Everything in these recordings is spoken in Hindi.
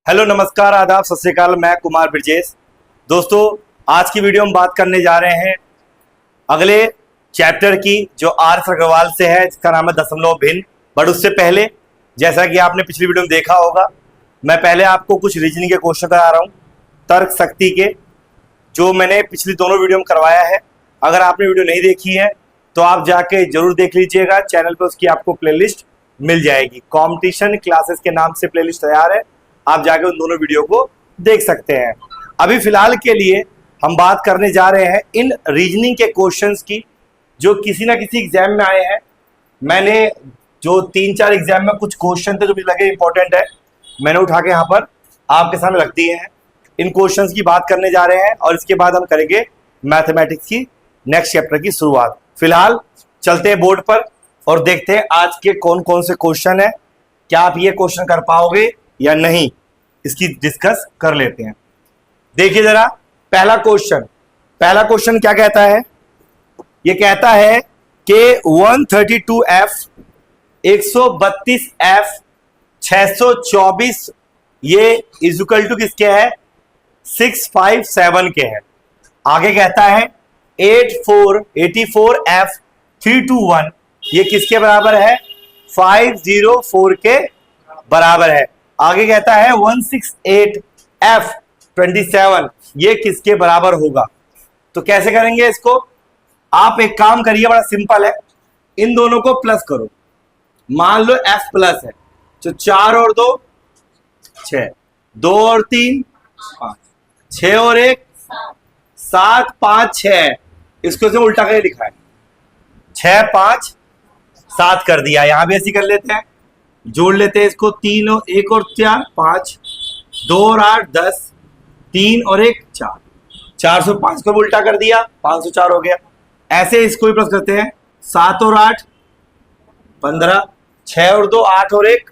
हेलो नमस्कार आदाब सत श्री अकाल। मैं कुमार ब्रजेश। दोस्तों आज की वीडियो में बात करने जा रहे हैं अगले चैप्टर की जो आर अग्रवाल से है, जिसका नाम है दशमलव भिन्न। बट उससे पहले, जैसा कि आपने पिछली वीडियो में देखा होगा, मैं पहले आपको कुछ रीजनिंग के क्वेश्चन करा रहा हूँ तर्क शक्ति के, जो मैंने पिछली दोनों वीडियो में करवाया है। अगर आपने वीडियो नहीं देखी है तो आप जाके जरूर देख लीजिएगा, चैनल पर उसकी आपको प्लेलिस्ट मिल जाएगी। कॉम्पिटिशन क्लासेस के नाम से प्लेलिस्ट तैयार है, आप जाके उन दोनों वीडियो को देख सकते हैं। अभी फिलहाल के लिए हम बात करने जा रहे हैं इन रीजनिंग के क्वेश्चंस की, जो किसी ना किसी एग्जाम में आए हैं। मैंने जो 3-4 एग्जाम में कुछ क्वेश्चन थे जो मुझे लगे इंपॉर्टेंट है, मैंने उठा के यहाँ पर आपके सामने रख दिए हैं। इन क्वेश्चंस की बात करने जा रहे हैं और इसके बाद हम करेंगे मैथमेटिक्स की नेक्स्ट चैप्टर की शुरुआत। फिलहाल चलते हैं बोर्ड पर और देखते हैं आज के कौन कौन से क्वेश्चन है। क्या आप ये क्वेश्चन कर पाओगे या नहीं, इसकी डिस्कस कर लेते हैं। देखिए जरा, पहला क्वेश्चन क्या कहता है? ये कहता है कि 132F 132F 624 ये इक्वल टू किसके है? 657 के है। आगे कहता है 84F 321 ये किसके बराबर है? 504 के बराबर है। आगे कहता है 168F 27 ये किसके बराबर होगा? तो कैसे करेंगे इसको? आप एक काम करिए, बड़ा सिंपल है, इन दोनों को प्लस करो। मान लो F प्लस है तो 4 और 2 6, 2 और 3 5, 6 और 1 7 5 6, इसको से उल्टा करके लिखा है 6 5 7 कर दिया। यहां भी ऐसी कर लेते हैं, जोड़ लेते हैं इसको। 3 और 1 और 4 5, 2 और 8 10, 3 और 1 4, 405 को उल्टा कर दिया, 504 हो गया। ऐसे इसको भी प्लस करते हैं, 7 और 8 15, 6 और 2 8 और 1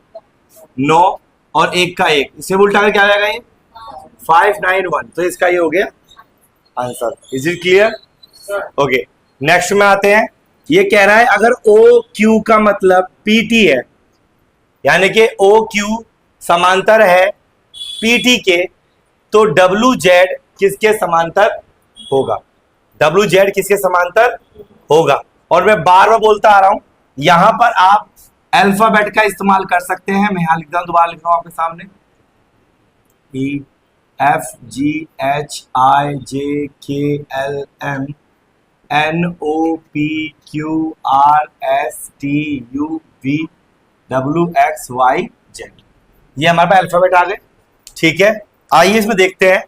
9 और 1 का 1, इसे उल्टा कर क्या आ जाएगा? ये 591। तो इसका ये हो गया answer. Is it clear? Okay, next में आते हैं। ये कह रहा है अगर ओ क्यू का मतलब पीटी है, यानी कि ओ क्यू समांतर है पीटी के, तो डब्ल्यू जेड किसके समांतर होगा? डब्ल्यू जेड किसके समांतर होगा? और मैं बार बार बोलता आ रहा हूं, यहां पर आप अल्फाबेट का इस्तेमाल कर सकते हैं। मैं यहां लिख दूं, दोबारा लिख रहा हूं आपके सामने, E F G H I J K L M N O P Q R S T U V W X Y Z, ये हमारे पास अल्फाबेट आ गए। ठीक है, आइए इसमें देखते हैं।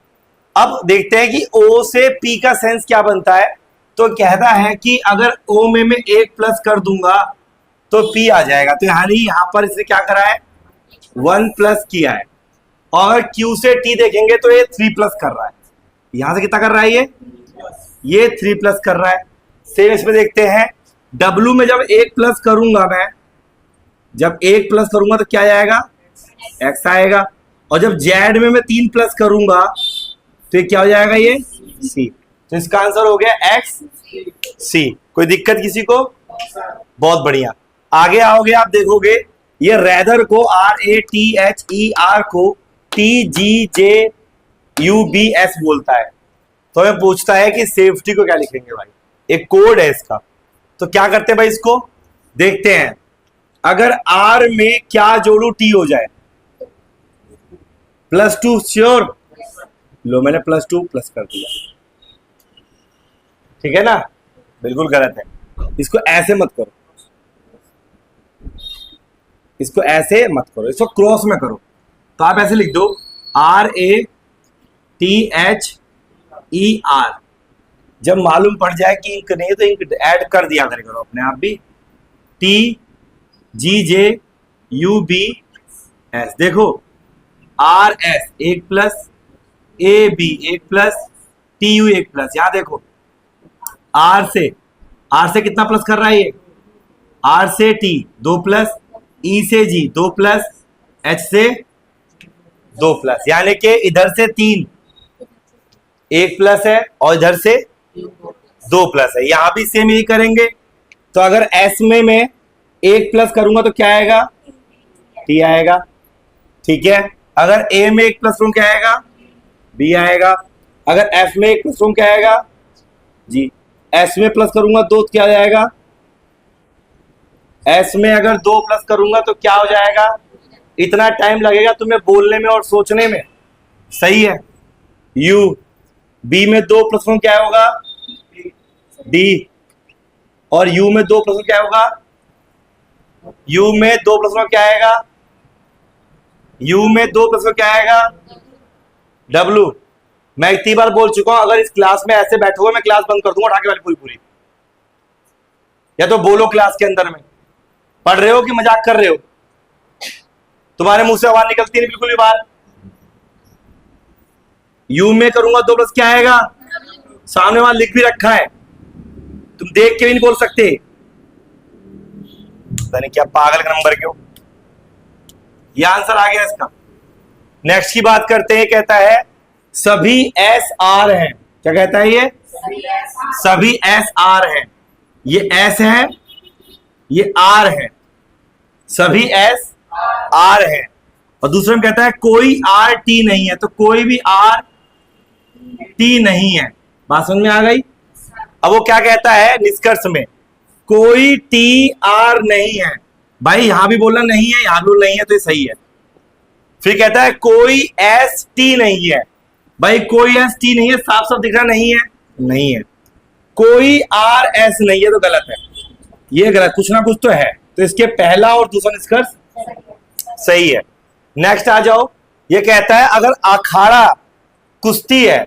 अब देखते हैं कि ओ से पी का सेंस क्या बनता है। तो कहता है कि अगर ओ में मैं 1 प्लस कर दूंगा तो पी आ जाएगा। तो यहां पर इसने क्या करा है? 1 प्लस किया है। और क्यू से टी देखेंगे तो ये 3 प्लस कर रहा है। यहां से कितना कर रहा है? ये 3 प्लस कर रहा है। सेम इसमें देखते हैं, डब्ल्यू में जब 1 प्लस करूंगा मैं, जब 1 प्लस करूंगा तो क्या आएगा? एक्स आएगा। और जब जेड में मैं 3 प्लस करूंगा तो ये क्या हो जाएगा? ये सी। तो इसका आंसर हो गया एक्स सी। कोई दिक्कत किसी को? बहुत बढ़िया। आगे आओगे आप देखोगे, ये रेदर को RATHER को TGJUBS बोलता है। तो हमें पूछता है कि सेफ्टी को क्या लिखेंगे भाई? एक कोड है इसका। तो क्या करते हैं भाई, इसको देखते हैं। अगर R में क्या जोड़ू T हो जाए? +2 श्योर? लो, मैंने +2 प्लस कर दिया। ठीक है ना? बिल्कुल गलत है। इसको ऐसे मत करो, इसको ऐसे मत करो, इसको क्रॉस में करो। तो आप ऐसे लिख दो RATHER। जब मालूम पड़ जाए कि इंक नहीं है तो इंक ऐड कर दिया करो अपने आप भी। TGJUBS, देखो RS 1 plus, AB 1 plus, TU 1 plus. यहां देखो, R से कितना प्लस कर रहा है? ये R से T 2 प्लस, E से G 2 प्लस, H से 2 प्लस, यानी कि इधर से 3 1 प्लस है और इधर से 2 प्लस है। यहां भी सेम यही करेंगे। तो अगर S में मैं 1 प्लस करूंगा तो क्या आएगा? T आएगा। ठीक है, अगर ए में एक प्लस वन क्या आएगा, बी आएगा। अगर एफ में एक प्लस वन क्या आएगा, जी। एस में प्लस करूंगा तो क्या जाएगा, एस में अगर 2 प्लस करूंगा तो क्या हो जाएगा। इतना टाइम लगेगा तुम्हें बोलने में और सोचने में, सही है। यू, बी में 2 प्लस वन क्या होगा, डी। और यू में 2 प्लस वन क्या होगा, यू में 2 प्लस वन क्या आएगा, यू में 2 प्लस वन क्या आएगा, डब्लू। मैं इतनी बार बोल चुका हूं, अगर इस क्लास में ऐसे बैठोगे मैं क्लास बंद कर दूंगा उठा के वाली पूरी पूरी। या तो बोलो क्लास के अंदर में, पढ़ रहे हो कि मजाक कर रहे हो। तुम्हारे मुंह से आवाज निकलती नहीं बिल्कुल भी बाहर। यू में करूंगा 2 प्लस क्या आएगा, सामने वहां लिख भी रखा है, तुम देख के भी नहीं बोल सकते। पता नहीं क्या पागल का नंबर क्यों। यह आंसर आ गया इसका। नेक्स्ट की बात करते हैं, कहता है सभी एस आर हैं। क्या कहता है ये, सभी एस आर हैं। ये एस है, ये आर है, सभी एस आर है। और दूसरे में कहता है कोई आर टी नहीं है, तो कोई भी आर टी नहीं है। बात समझ में आ गई। अब वो क्या कहता है निष्कर्ष में, कोई टी आर नहीं है। भाई यहां भी बोलना नहीं है, यहां भी नहीं है, तो ये सही है। फिर कहता है कोई एस टी नहीं है। भाई कोई एस टी नहीं है, साफ साफ दिख रहा नहीं है, नहीं है। कोई आर एस नहीं है तो गलत है, ये गलत, कुछ ना कुछ तो है। तो इसके पहला और दूसरा निष्कर्ष सही है। नेक्स्ट आ जाओ। ये कहता है अगर अखाड़ा कुश्ती है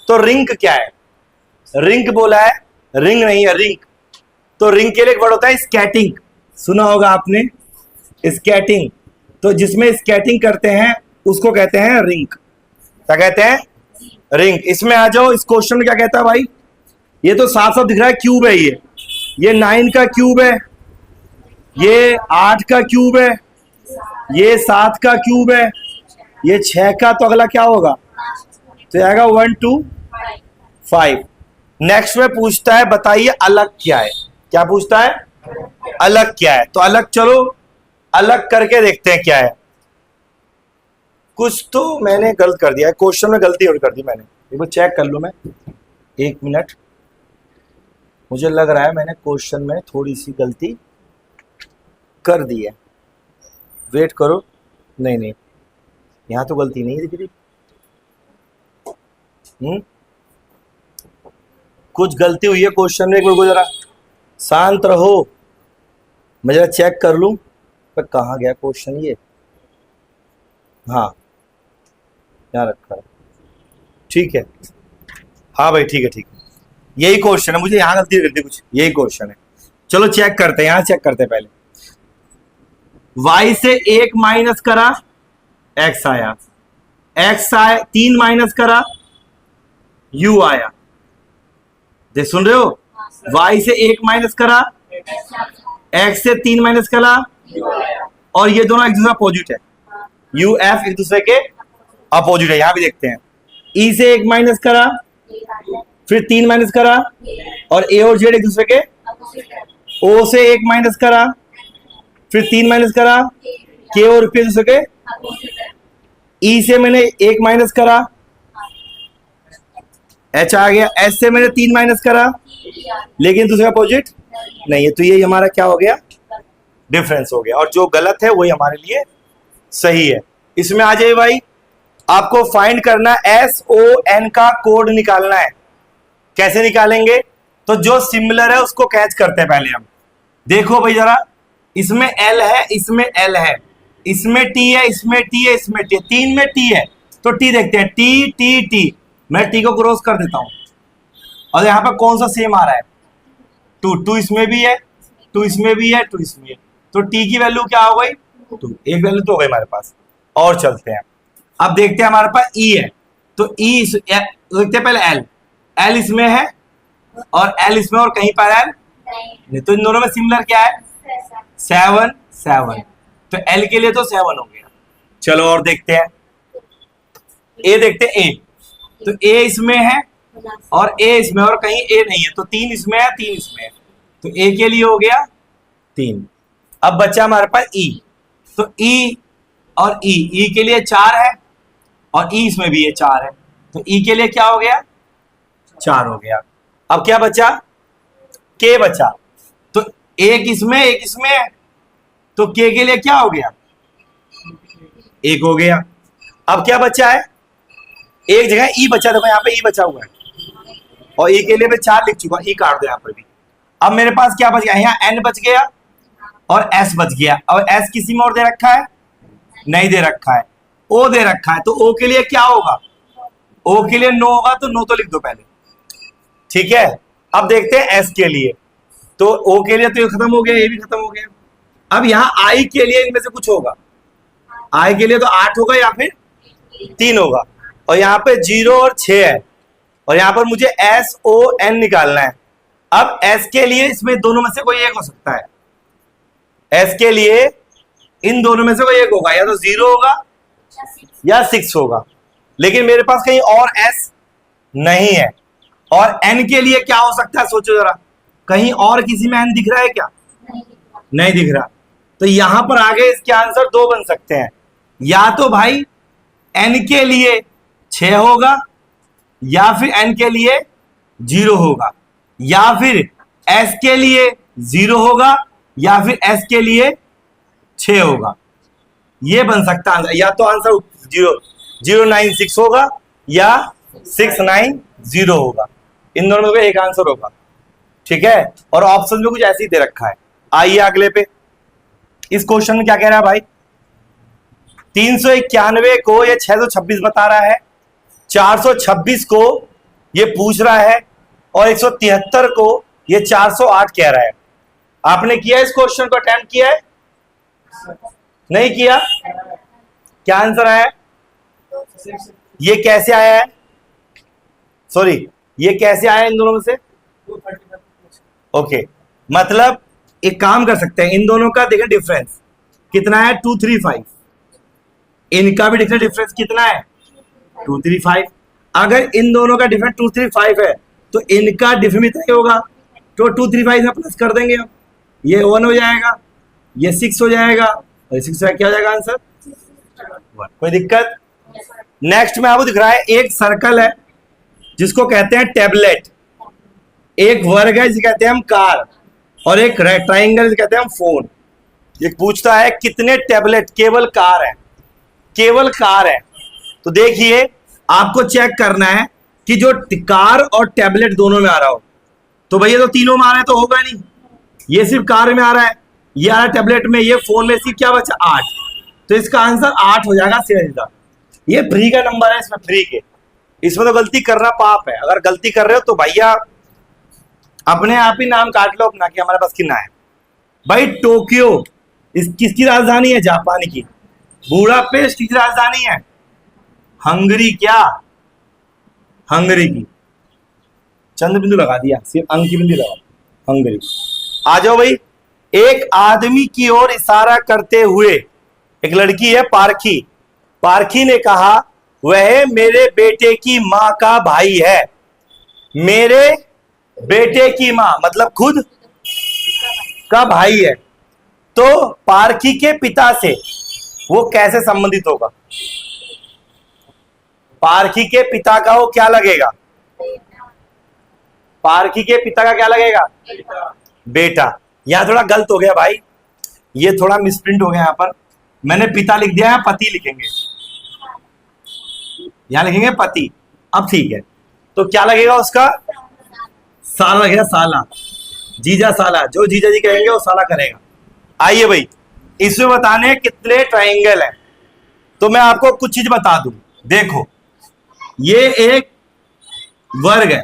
तो रिंग क्या है। रिंग बोला है, रिंग नहीं है, रिंग। तो रिंग के लिए एक वर्ड होता है स्केटिंग, सुना होगा आपने, स्केटिंग। तो जिसमें स्केटिंग करते हैं उसको कहते हैं रिंग। क्या कहते हैं, रिंग। इसमें आ जाओ, इस क्वेश्चन में क्या कहता है भाई, ये तो साफ साफ दिख रहा है क्यूब है। ये 9 का क्यूब है, ये 8 का क्यूब है, ये 7 का क्यूब है, ये 6 का, तो अगला क्या होगा, तो आएगा 1 2 5। नेक्स्ट में पूछता है बताइए अलग क्या है। क्या पूछता है, अलग क्या है। तो अलग, चलो अलग करके देखते हैं क्या है। कुछ तो मैंने गलत कर दिया है क्वेश्चन में, गलती और कर दी मैंने, एक बार चेक कर लूं मैं, 1 मिनट। मुझे लग रहा है मैंने क्वेश्चन में थोड़ी सी गलती कर दी है, वेट करो। नहीं नहीं, यहां तो गलती नहीं दिख रही। कुछ गलती हुई है क्वेश्चन में, एक बार जरा शांत रहो, मैं जरा चेक कर लूं पर कहाँ गया क्वेश्चन ये। हाँ यहाँ रखा है, ठीक है। हाँ भाई ठीक है, ठीक है, यही क्वेश्चन है। मुझे यहाँ गलती करती कुछ, यही क्वेश्चन है। चलो चेक करते हैं, यहाँ चेक करते हैं पहले। y से 1 माइनस करा, x आया। x आया, 3 माइनस करा, u आया। देख सुन रहे हो, y से 1 माइनस करा, x से 3 माइनस करा, और ये दोनों एक दूसरे अपोजिट है। u f एक दूसरे के अपोजिट है। यहां भी देखते हैं, e से 1 माइनस करा, फिर 3 माइनस करा, और a और z एक दूसरे के, o से 1 माइनस करा, फिर 3 माइनस करा, k और p एक दूसरे के, e से मैंने 1 माइनस करा, h आ गया, s से मैंने 3 माइनस करा, लेकिन दूसरे अपोजिट नहीं है। तो ये हमारा क्या हो गया, डिफरेंस हो गया, और जो गलत है वही हमारे लिए सही है। इसमें आ जाइए भाई, आपको फाइंड करना SON का कोड निकालना है। कैसे निकालेंगे, तो जो सिमिलर है उसको कैच करते हैं पहले हम। देखो भाई जरा, इसमें L है, इसमें L है, इसमें T है, इसमें T है, इसमें T है, 3 में T है, तो T देखते हैं, T T T। मैं T को क्रॉस कर देता हूं, और यहां पर कौन सा सेम आ रहा है, 2 इसमें भी है, 2 इसमें भी है, 2 इसमें है, तो T की वैल्यू क्या हो गई, 2। एक वैल्यू तो हो गई हमारे पास। और चलते हैं, अब देखते हैं हमारे पास E है, तो E देखते हैं पहले L इसमें है, और L इसमें, और कहीं पर L नहीं। तो इन दोनों में सिमिलर क्या है, 7 7। तो L के लिए तो 7 हो गया। चलो और देखते हैं, A देखते हैं, A तो A इसमें है, और A इसमें, और कहीं A नहीं है, तो 3 इसमें है, 3 इसमें है, तो A के लिए हो गया 3। अब बचा हमारे पास E, तो E और ई के लिए 4 है और ई इसमें भी ये 4 है, तो ई के लिए क्या हो गया 4 हो गया। अब क्या बचा के बचा, तो एक इसमें है, तो के लिए क्या हो गया 1 हो गया। अब क्या बचा है, एक जगह ई बचा, देखो यहाँ पे ई बचा हुआ है और ई के लिए मैं 4 लिख चुका, ई काट दो यहाँ पर भी। अब मेरे पास क्या बच गया, यहाँ एन बच गया और एस बच गया, और एस किसी में और दे रखा है नहीं दे रखा है, ओ दे रखा है, तो ओ के लिए क्या होगा, ओ के लिए 9 होगा, तो 9 तो लिख दो पहले, ठीक है। अब देखते हैं एस के लिए, तो ओ के लिए तो ये खत्म हो गया, ये भी खत्म हो गया। अब यहाँ आई के लिए इनमें से कुछ होगा, आई के लिए तो 8 होगा या फिर 3 होगा, और यहाँ पे 0 और 6 है, और यहाँ पर मुझे एस ओ एन निकालना है। अब एस के लिए इसमें दोनों में से कोई एक हो सकता है, एस के लिए इन दोनों में से कोई एक होगा, या तो 0 होगा या 6 होगा, लेकिन मेरे पास कहीं और एस नहीं है। और एन के लिए क्या हो सकता है, सोचो जरा, कहीं और किसी में एन दिख रहा है क्या, नहीं दिख रहा, तो यहां पर आगे इसके आंसर 2 बन सकते हैं, या तो भाई एन के लिए 6 होगा, या फिर एन के लिए 0 होगा, या फिर एस के लिए 0 होगा, या फिर एस के लिए 6 होगा, ये बन सकता आंसर, या तो आंसर 096 होगा या 690 होगा, इन दोनों में एक आंसर होगा, ठीक है। और ऑप्शन में कुछ ऐसे ही दे रखा है। आइए अगले पे, इस क्वेश्चन में क्या कह रहा है भाई, 391 को ये 626 बता रहा है, 426 को ये पूछ रहा है, और 173 को ये 408 कह रहा है। आपने किया इस क्वेश्चन को, अटेम्प्ट किया है, नहीं किया, क्या आंसर आया है, ये कैसे आया है, सॉरी ये कैसे आया इन दोनों में से, ओके, मतलब एक काम कर सकते हैं, इन दोनों का देखें डिफरेंस कितना है 235, इनका भी डिफरेंस कितना है 235, अगर इन दोनों का डिफरेंस 235 है तो इनका डिफरेंस इतना ही होगा, तो 235 में प्लस कर देंगे, हम ये 1 हो जाएगा, ये 6 हो जाएगा, और 6 क्या हो जाएगा आंसर 1, कोई दिक्कत। नेक्स्ट में आपको दिख रहा है एक सर्कल है जिसको कहते हैं टेबलेट, एक वर्ग है जिसे कहते हैं हम कार, और एक ट्राइंगल जिसे कहते हैं हम फोन। ये पूछता है कितने टेबलेट, केवल कार है, केवल कार है, तो देखिए आपको चेक करना है कि जो कार और टेबलेट दोनों में आ रहा हो, तो भैया तो तीनों में आ रहा है तो होगा नहीं, ये सिर्फ कार में आ रहा है, ये आ रहा है टेबलेट में, ये फोन में, सिर्फ क्या बचा 8, तो इसका आंसर 8 हो जाएगा सीधा। ये फ्री का नंबर है, इसमें फ्री के, इसमें तो गलती करना पाप है, अगर गलती कर रहे हो तो भैया अपने आप ही नाम काट लो अपना कि हमारे पास कितना है। भाई टोक्यो इस किसकी राजधानी है, जापान की। बुडापेस्ट किसकी राजधानी है, हंगरी, क्या हंगरी की, चंद्र बिंदु लगा दिया, सिर्फ अंक की बिंदु लगा, हंगरी। आ जाओ भाई, एक आदमी की ओर इशारा करते हुए, एक लड़की है पारखी, पारखी ने कहा वह मेरे बेटे की मां का भाई है, मेरे बेटे की मां मतलब खुद का भाई है, तो पारखी के पिता से वो कैसे संबंधित होगा, पारखी के पिता का वो क्या लगेगा, पारखी के पिता का क्या लगेगा बेटा। यहां थोड़ा गलत हो गया भाई, ये थोड़ा मिसप्रिंट हो गया, यहां पर मैंने पिता लिख दिया है, पति लिखेंगे, यहां लिखेंगे पति। अब ठीक है, तो क्या लगेगा उसका, साला लगेगा, साला, जीजा साला, जो जीजा जी कहेंगे वो साला करेगा। आइए भाई, इसमें बताने कितने ट्राइंगल हैं, तो मैं आपको कुछ चीज बता दूं। देखो ये एक वर्ग है,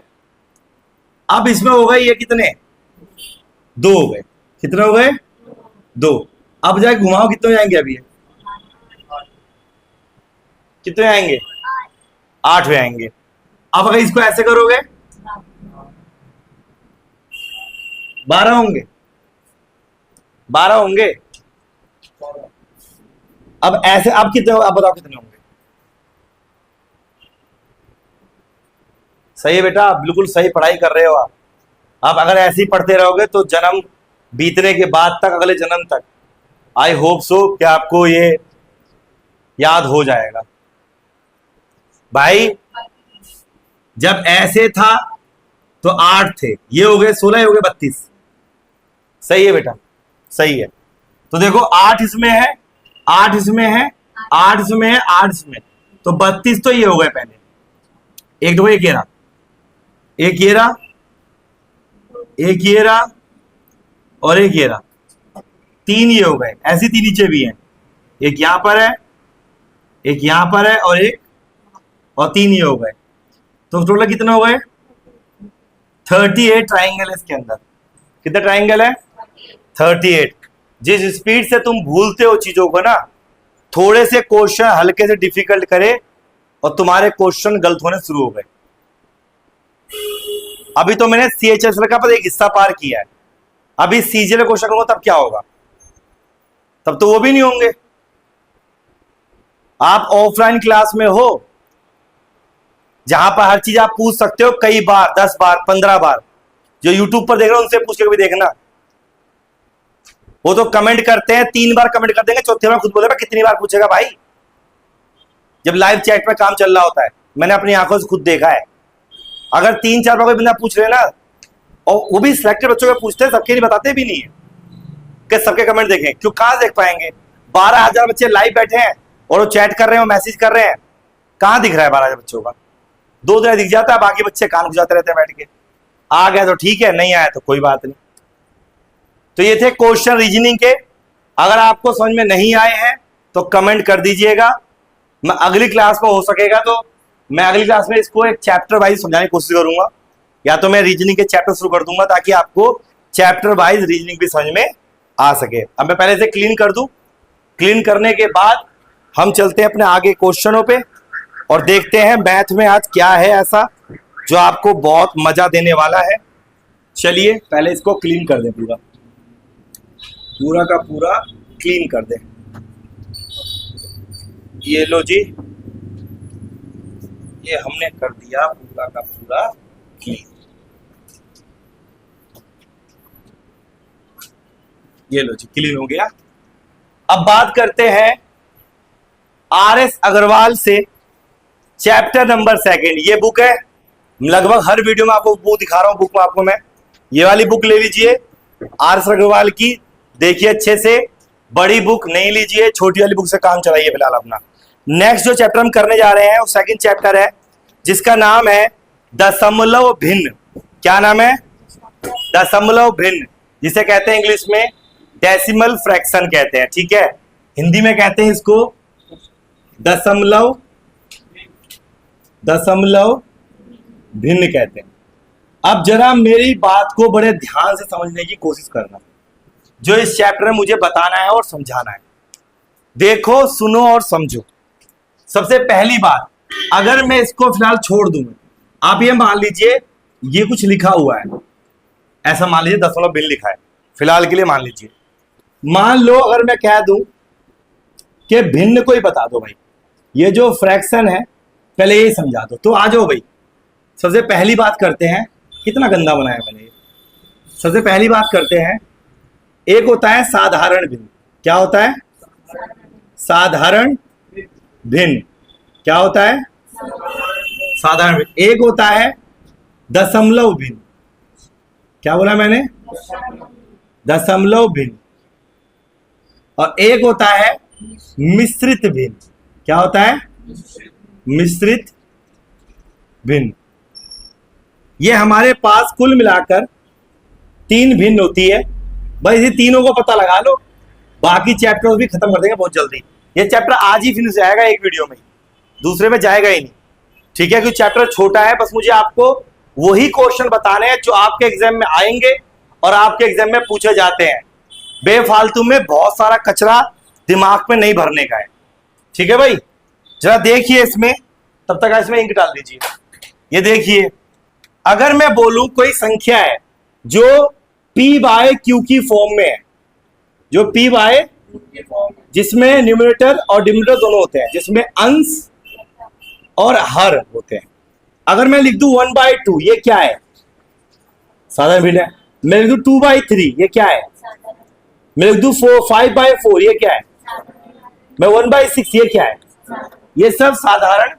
अब इसमें हो गए ये कितने, 2 हो गए, कितने हो गए 2, अब जाए घुमाओ कितने हो जाएंगे, अभी कितने आएंगे 8 हो जाएंगे। अब अगर इसको ऐसे करोगे 12 होंगे, 12 होंगे। अब ऐसे, अब कितने, अब बताओ कितने होंगे, सही है बेटा, आप बिल्कुल सही पढ़ाई कर रहे हो आप। अब अगर ऐसे ही पढ़ते रहोगे तो जन्म बीतने के बाद तक, अगले जन्म तक, आई होप सो कि आपको ये याद हो जाएगा भाई। जब ऐसे था तो 8 थे, ये हो गए 16, ये हो गए 32। सही है बेटा, सही है। तो देखो 8 इसमें है, 8 इसमें है, 8 इसमें है, 8 इसमें, तो 32 तो ये हो गए पहले। एक दो एक ये रहा, एक ये रहा, एक ये रहा और एक ये रहा, 3 ये हो गए। ऐसी 3 नीचे भी हैं, एक यहां पर है, एक यहां पर है और एक, और 3 ये हो गए। तो टोटल कितना हो गए? 38 ट्राइंगल है इसके अंदर। कितना ट्राइंगल है? 38। जिस स्पीड से तुम भूलते हो चीजों को ना, थोड़े से क्वेश्चन हल्के से डिफिकल्ट करे और तुम्हारे क्वेश्चन गलत होने शुरू हो गए। अभी तो मैंने CHSL का एक हिस्सा पार किया है, अभी CGL क्वेश्चन करूंगा तब क्या होगा? तब तो वो भी नहीं होंगे। आप ऑफलाइन क्लास में हो जहां पर हर चीज आप पूछ सकते हो कई बार, 10 बार, 15 बार। जो यूट्यूब पर देख रहे हो उनसे पूछ के भी देखना। वो तो कमेंट करते हैं, 3 बार कमेंट कर देंगे, चौथे बार खुद बोलेगा कितनी बार पूछेगा भाई, जब लाइव चैट में काम चल रहा होता है। मैंने अपनी आंखों से खुद देखा है। अगर 3-4 बार कोई बंदा पूछ रहे ना, और वो भी सिलेक्टेड बच्चों के पूछते हैं, सबके नहीं बताते भी नहीं है कि सबके कमेंट देखें। क्यों, कहां देख पाएंगे? 12,000 बच्चे लाइव बैठे हैं और वो चैट कर रहे हैं, मैसेज कर रहे हैं, कहां दिख रहा है 12,000 बच्चों का? 2 दिन दिख जाता है, बाकी बच्चे कान खुजाते रहते हैं बैठ के। आ गया तो ठीक है, नहीं आया तो कोई बात नहीं। तो ये थे क्वेश्चन रीजनिंग के। अगर आपको समझ में नहीं आए हैं तो कमेंट कर दीजिएगा। मैं अगली क्लास में हो सकेगा तो मैं अगली क्लास में इसको एक चैप्टर वाइज समझाने की कोशिश करूंगा, या तो मैं रीजनिंग के चैप्टर शुरू कर दूंगा ताकि आपको चैप्टर वाइज रीजनिंग भी समझ में आ सके। अब मैं पहले से क्लीन कर दूं, क्लीन करने के बाद हम चलते हैं अपने आगे क्वेश्चनों पे और देखते हैं मैथ में आज क्या है ऐसा जो आपको बहुत मजा देने वाला है। चलिए पहले इसको क्लीन कर दें, पूरा पूरा का पूरा क्लीन कर दें। ये लो जी, ये हमने कर दिया पूरा का पूरा क्लीन। ये लो जी, क्लीन हो गया। अब बात करते हैं RS अग्रवाल से चैप्टर नंबर 2। ये बुक है, लगभग हर वीडियो में आपको बुक दिखा रहा हूं। बुक में आपको मैं ये वाली बुक ले लीजिए RS अग्रवाल की, देखिए अच्छे से। बड़ी बुक नहीं लीजिए, छोटी वाली बुक से काम चलाइए फिलहाल अपना। नेक्स्ट जो चैप्टर हम करने जा रहे हैं वो 2nd चैप्टर है, जिसका नाम है दशमलव भिन्न। क्या नाम है? दशमलव भिन्न, जिसे कहते हैं इंग्लिश में डेसिमल फ्रैक्शन कहते हैं, ठीक है। हिंदी में कहते हैं इसको दशमलव भिन्न कहते हैं। अब जरा मेरी बात को बड़े ध्यान से समझने की कोशिश करना, जो इस चैप्टर में मुझे बताना है और समझाना है। देखो, सुनो और समझो। सबसे पहली बात, अगर मैं इसको फिलहाल छोड़ दूं, आप ये मान लीजिए ये कुछ लिखा हुआ है, ऐसा मान लीजिए दशमलव भिन्न लिखा है, फिलहाल के लिए मान लीजिए। मान लो अगर मैं कह दूं कि भिन्न को ही बता दो भाई, ये जो फ्रैक्शन है पहले ये समझा दो, तो आ जाओ भाई। सबसे पहली बात करते हैं, कितना गंदा बनाया मैंने ये। सबसे पहली बात करते हैं, एक होता है साधारण भिन्न। क्या होता है? साधारण भिन्न। क्या होता है? साधारण भिन्न। एक होता है दशमलव भिन्न। क्या बोला मैंने? दशमलव भिन्न। और एक होता है मिश्रित भिन्न। क्या होता है? मिश्रित भिन्न। ये हमारे पास कुल मिलाकर 3 भिन्न होती है। भाई इसी तीनों को पता लगा लो, बाकी चैप्टर भी खत्म कर देंगे बहुत जल्दी। ये चैप्टर आज ही फिनिश जाएगा एक वीडियो में, दूसरे में जाएगा ही नहीं, ठीक है। क्योंकि चैप्टर छोटा है, बस मुझे आपको वही क्वेश्चन बताने हैं जो आपके एग्जाम में आएंगे और आपके एग्जाम में पूछे जाते हैं। बेफालतू में बहुत सारा कचरा दिमाग में नहीं भरने का है, ठीक है भाई। जरा देखिए इसमें, तब तक इसमें इंक डाल दीजिए। ये देखिए, अगर मैं बोलूं कोई संख्या है जो P/Q की फॉर्म में है, जो P/, जिसमें न्यूमरेटर और डिनोमिनेटर दोनों होते हैं, जिसमें अंश और हर होते हैं। अगर मैं लिख दूं 1/2, ये क्या है? साधारण भिन्न है। मैं लिख दूं 2/3, ये क्या है? मैं लिख दूं 5/4, ये क्या है? मैं 1/6, ये क्या है? ये सब साधारण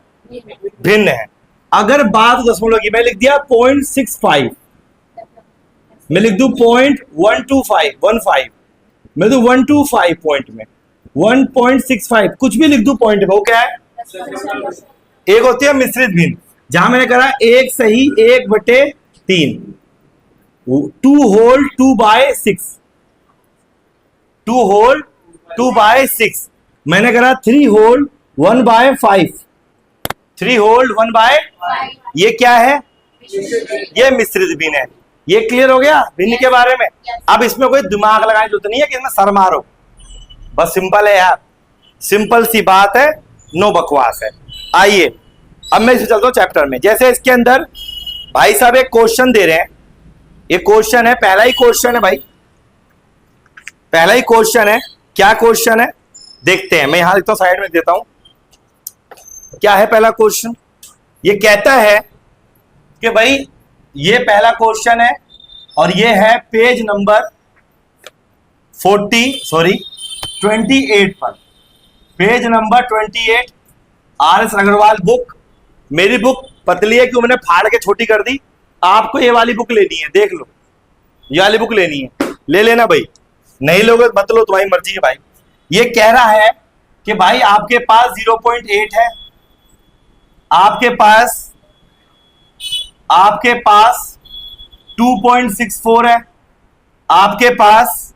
भिन्न है। अगर बात दशमलव की, मैं लिख दिया 0.65, मैं लिख दूं 0.125, मैं दूं 125 पॉइंट में 1.65, कुछ भी लिख दूं पॉइंट में, वो क्या है? एक होती है मिश्रित भिन्न, जहां मैंने करा 1 सही 1/3, 2 होल 2/6, 2 होल 2/6, मैंने करा 3 होल 1/5, 3 होल 1/5, ये क्या है? ये मिश्रित भिन्न है। ये क्लियर हो गया भिन्न के बारे में। अब इसमें कोई दिमाग लगाने की जरूरत नहीं है कि इसमें सर मारो, बस सिंपल है यार, सिंपल सी बात है, नो बकवास है। आइए अब मैं इसे चलता हूं चैप्टर में। जैसे इसके अंदर भाई साहब एक क्वेश्चन दे रहे हैं, ये क्वेश्चन है, पहला ही क्वेश्चन है भाई, पहला ही क्वेश्चन है। क्या क्वेश्चन है देखते हैं, मैं यहां लिखता हूं, साइड में देता हूं। क्या है पहला क्वेश्चन? ये कहता है कि भाई ये पहला क्वेश्चन है और ये है पेज नंबर 28 पर, page number 28, RS Agarwal book. मेरी बुक पतली है क्यों, मैंने फाड़ के छोटी कर दी। आपको ये वाली बुक लेनी है, देख लो, ये वाली बुक लेनी है, ले लेना भाई, नहीं लोगे मत लो, तुम्हारी मर्जी है भाई। ये कह रहा है कि भाई आपके पास 0.8 है, आपके पास 2.64 है, आपके पास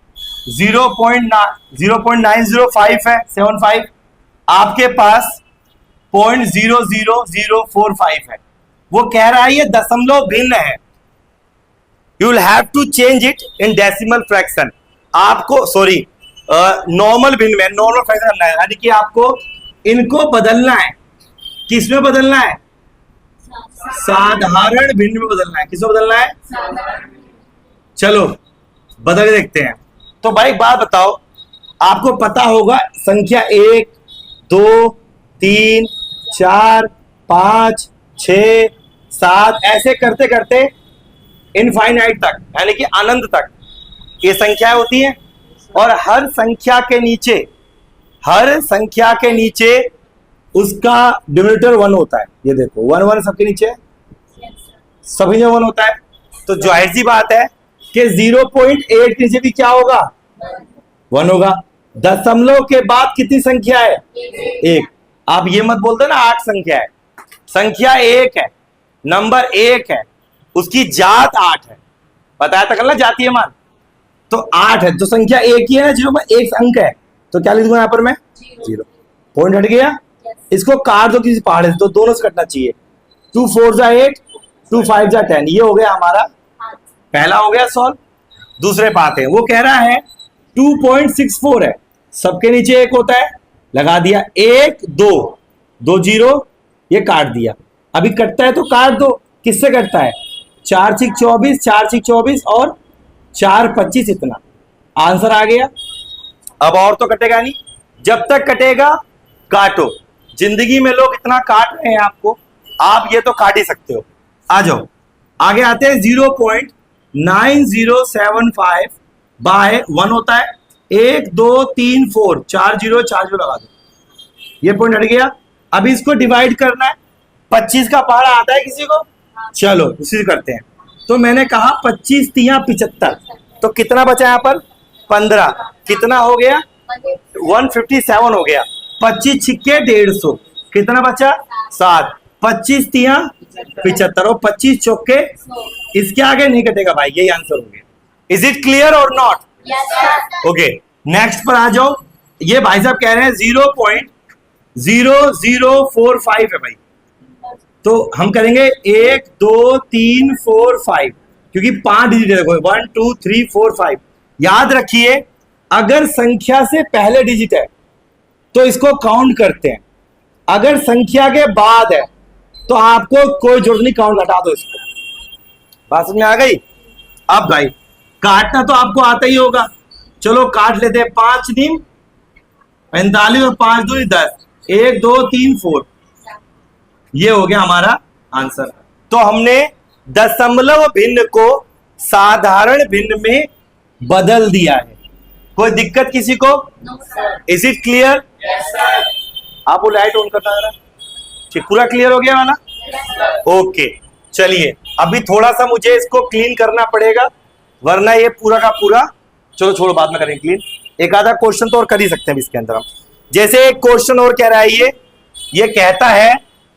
0.905 है, 75, आपके पास 0.00045 है। वो कह रहा है ये दशमलव भिन्न है, you will have to change it in decimal fraction. आपको सॉरी नॉर्मल भिन्न में, नॉर्मल फ्रैक्शन करना है, यानी कि आपको इनको बदलना है। किसमें बदलना है? साधारण भिन्न में बदलना है। किसमें बदलना है? चलो बदल के देखते हैं। तो भाई बात बताओ, आपको पता होगा संख्या 1 2 3 4 5 6 7 ऐसे करते करते इनफाइनाइट तक, यानी कि अनंत तक ये संख्या होती है। और हर संख्या के नीचे उसका डिनोमिनेटर 1 होता है। ये देखो 1 1 सबके नीचे, सभी में 1 होता है। तो जाहिर सी बात है कि 0.8 के नीचे भी क्या होगा? 1 होगा। दशमलव के बाद कितनी संख्या है? 1। आप ये मत बोलते ना 8 संख्या है, संख्या 1 है, नंबर 1 है, उसकी जात 8 है, बताया था कल ना जातीय मान। तो 8 है, तो संख्या 1 ही है ना, 0 में 1 अंक है, तो क्या लिख दूंगा यहां पर मैं? 0। पॉइंट हट गया। इसको काट दो किसी पहाड़ से, तो दोनों से कटना चाहिए। 2 4 जा 8, 2 5 जा 10, ये हो गया हमारा पहला, हो गया सॉल्व। दूसरे बात है, वो कह रहा है 2.64 है, सबके नीचे 1 होता है, लगा दिया 1 2 2 0, ये काट दिया। अभी कटता है तो काट दो, किससे कटता है? 4 6 24, 4 6 24 और 4 25, इतना आंसर आ गया। अब और तो कटेगा नहीं, जब तक कटेगा काटो। जिंदगी में लोग इतना काट रहे हैं आपको, आप ये तो काट ही सकते हो। आ जाओ आगे आते हैं। 0.9075 बाय 1 होता है, 1 2 3 4, 4 0 लगा दो, ये पॉइंट हट गया। अभी इसको डिवाइड करना है। 25 का पहाड़ा आता है किसी को? चलो उसी करते हैं। तो मैंने कहा 25 3 75, तो कितना बचा यहाँ पर? 15। कितना हो गया? 157 हो गया। 25 छिक्के 150, कितना बचा? 7। 25 3 75 और 25 चौके, इसके आगे नहीं कटेगा भाई, यही आंसर हो गया। इज इट क्लियर और नॉट? ओके नेक्स्ट पर आ जाओ। ये भाई साहब कह रहे हैं 0.0045 है भाई, तो हम करेंगे 1 2 3 4 5, क्योंकि 5 डिजिट है, 1 2 3 4 5। याद रखिए अगर संख्या से पहले डिजिट है तो इसको काउंट करते हैं, अगर संख्या के बाद है तो आपको कोई जरूरत नहीं, काउंट हटा दो इसको। बात समझ में आ गई? अब भाई काटना तो आपको आता ही होगा, चलो काट लेते हैं। 5 नीम 45 और 5 2 10, 1 2 3 4, ये हो गया हमारा आंसर। तो हमने दशमलव भिन्न को साधारण भिन्न में बदल दिया है। कोई दिक्कत किसी को? Is it clear? आप वो लाइट ऑन करना जरा। ठीक, पूरा क्लियर हो गया वाला? ओके, चलिए अभी थोड़ा सा मुझे इसको क्लीन करना पड़ेगा, वरना ये पूरा का पूरा, चलो छोड़ो बाद में करेंगे क्लीन। एक आधा क्वेश्चन तो और कर ही सकते हैं इसके अंदर हम। जैसे एक क्वेश्चन और कह रहा है, ये कहता है,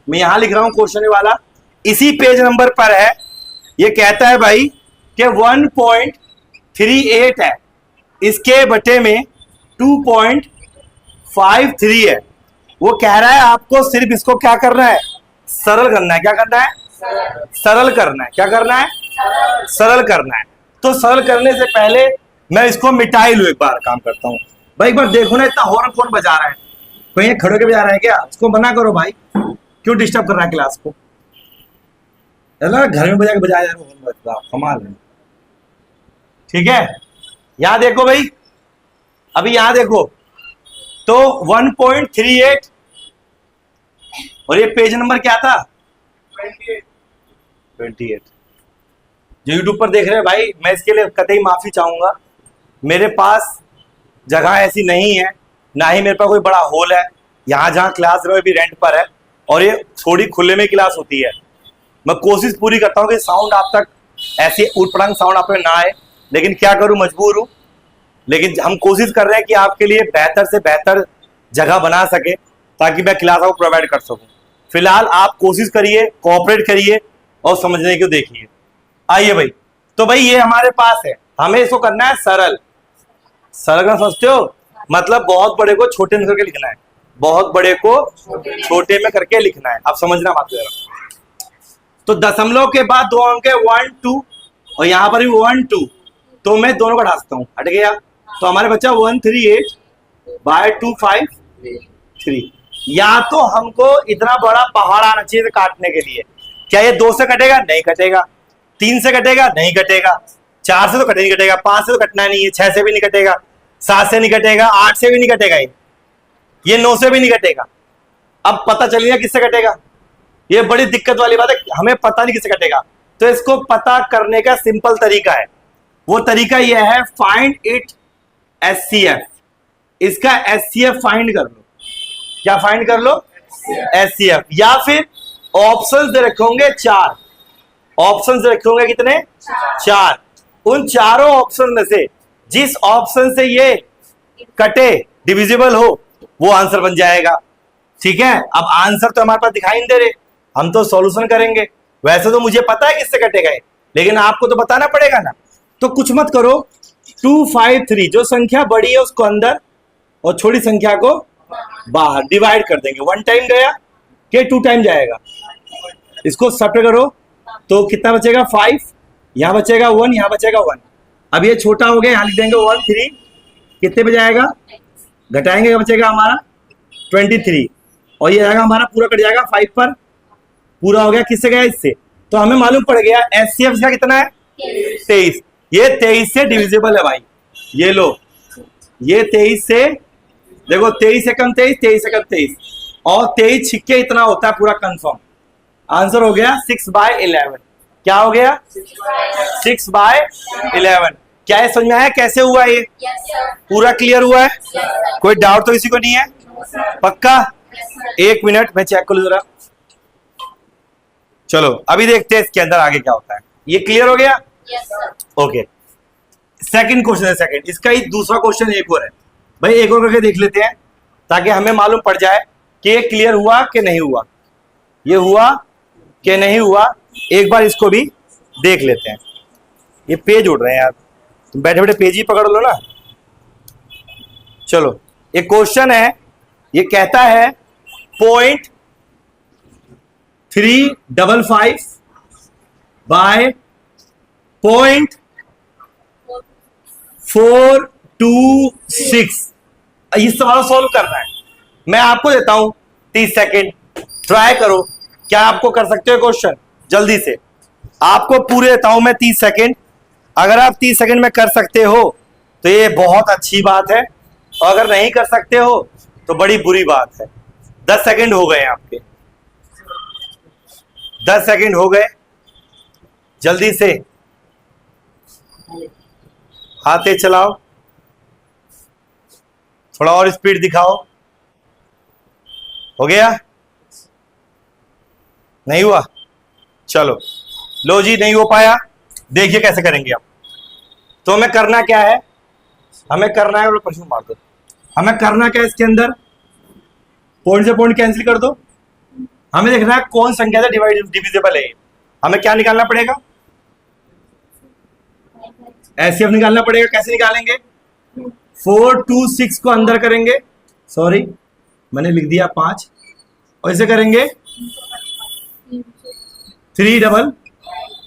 मैं यहां लिख रहा हूं क्वेश्चन वाला, इसी पेज नंबर पर है। ये कहता है भाई कि 1.38 है, इसके बटे में 2.53 है। वो कह रहा है आपको सिर्फ इसको क्या करना है, सरल करना है। क्या करना है? सरल करना है। क्या करना है? सरल करना है। तो सरल करने से पहले मैं इसको मिटा ही लूं, एक बार काम करता हूं भाई। एक बार देखो ना, इतना हॉर्न कौन बजा रहा है? कोई खड़े के बजा रहा है क्या? इसको मना करो भाई, क्यों डिस्टर्ब कर रहा है क्लास को? घर में बजा के बजाया जा रहा, कमाल है। ठीक है, यहां देखो भाई, अभी यहां देखो तो 1.38 और ये पेज नंबर क्या था? 28। जो यूट्यूब पर देख रहे हैं भाई, मैं इसके लिए कतई माफी चाहूंगा। मेरे पास जगह ऐसी नहीं है, ना ही मेरे पास कोई बड़ा हॉल है। यहाँ जहाँ क्लास रहे भी रेंट पर है, और ये थोड़ी खुले में क्लास होती है। मैं कोशिश पूरी करता हूँ कि साउंड आप तक ऐसी उटपटांग साउंड आप पे ना आए, लेकिन क्या करूँ, मजबूर हूँ। लेकिन हम कोशिश कर रहे हैं कि आपके लिए बेहतर से बेहतर जगह बना सके, ताकि मैं क्लास को प्रोवाइड कर सकूं। फिलहाल आप कोशिश करिए, कोऑपरेट करिए और समझने को देखिए। आइए भाई, तो भाई ये हमारे पास है, हमें इसको करना है सरल। सरल करना समझते हो? मतलब बहुत बड़े को छोटे में करके लिखना है, बहुत बड़े को छोटे में करके लिखना है। आप समझना बात जरा। तो दशमलव के बाद दो अंक है 1 2, और यहां पर भी 1 2, तो मैं दोनों का ढांसता हूं, हट गया। तो हमारे बच्चा 138/253। या तो हमको इतना बड़ा पहाड़ आना चाहिए काटने के लिए। क्या ये 2 से कटेगा? नहीं कटेगा। 3 से कटेगा? नहीं कटेगा। 4 से तो कटे नहीं कटेगा, 5 से तो कटना नहीं है, 6 से भी नहीं कटेगा, 7 से नहीं कटेगा, 8 से भी नहीं कटेगा, ये 9 से भी नहीं कटेगा। अब पता चल गया किससे कटेगा? ये बड़ी दिक्कत वाली बात है, हमें पता नहीं किससे कटेगा। तो इसको पता करने का सिंपल तरीका है, वो तरीका यह है, फाइंड इट एचसीएफ। इसका एचसीएफ फाइंड कर लो। क्या फाइंड कर लो? एचसीएफ। या फिर ऑप्शंस दे रखे होंगे 4, ऑप्शंस दे रखे होंगे कितने? 4। उन चारों ऑप्शन में से जिस ऑप्शन से ये कटे, डिविजिबल हो, वो आंसर बन जाएगा। ठीक है, अब आंसर तो हमारे पास दिखाई नहीं दे रहे, हम तो सॉल्यूशन करेंगे। वैसे तो मुझे पता है किससे कटेगा, लेकिन आपको तो बताना पड़ेगा ना। तो कुछ मत करो, 253 जो संख्या बड़ी है उसको अंदर और छोटी संख्या को बाहर डिवाइड कर देंगे। 1 टाइम गया कि 2 टाइम जाएगा? इसको सब्ट्रैक्ट करो तो कितना बचेगा? 5, यहां बचेगा 1, यहां बचेगा 1। अब ये छोटा हो गया, यहां लिख देंगे 1 3, कितने पे जाएगा? घटाएंगे, क्या बचेगा हमारा? 23, और ये आएगा हमारा पूरा कट जाएगा 5 पर। पूरा हो गया, किससे गया? इससे। तो हमें मालूम पड़ गया एचसीएफ का कितना है? 23। ये 23 से डिविजिबल है भाई। ये लो, ये 23 से, देखो 23 से कम 23, 23 से कम 23, और 23 छिक्के इतना होता है पूरा कंफर्म। आंसर हो गया 6/11। क्या हो गया? 6/11। क्या ये समझ में आया कैसे हुआ ये? पूरा क्लियर हुआ है? कोई डाउट तो किसी को नहीं है? पक्का? 1 मिनट मैं चेक कर लूं जरा। चलो अभी देखते हैं इसके अंदर आगे क्या होता है। ये क्लियर हो गया? ओके, सेकंड क्वेश्चन है। सेकंड, इसका ही दूसरा क्वेश्चन एक और है भाई, एक और करके देख लेते हैं ताकि हमें मालूम पड़ जाए कि ये क्लियर हुआ कि नहीं हुआ, ये हुआ कि नहीं हुआ। एक बार इसको भी देख लेते हैं। ये पेज उड़ रहे हैं यार, तुम बैठे बैठे पेज ही पकड़ लो ना। चलो, एक क्वेश्चन है, ये कहता है 0.355 बाय 0.426। इस सवाल सॉल्व करना है। मैं आपको देता हूं 30 सेकेंड, ट्राई करो। क्या आपको कर सकते हो क्वेश्चन? जल्दी से आपको पूरे देता हूं मैं 30 सेकेंड। अगर आप 30 सेकेंड में कर सकते हो तो ये बहुत अच्छी बात है, और अगर नहीं कर सकते हो तो बड़ी बुरी बात है। 10 सेकेंड हो गए आपके, 10 सेकेंड हो गए। जल्दी से हाथे चलाओ, थोड़ा और स्पीड दिखाओ। हो गया? नहीं हुआ? चलो लो जी, नहीं हो पाया। देखिए कैसे करेंगे अब। तो हमें करना क्या है, हमें करना है, प्रश्न मार दो। हमें करना क्या है, इसके अंदर पॉइंट से पॉइंट कैंसिल कर दो। हमें देखना है कौन संख्या से डिविजिबल है। हमें क्या निकालना पड़ेगा, एचसीएफ निकालना पड़ेगा। कैसे निकालेंगे, 4 2 6 को अंदर करेंगे, सॉरी मैंने लिख दिया 5, और इसे करेंगे 3 5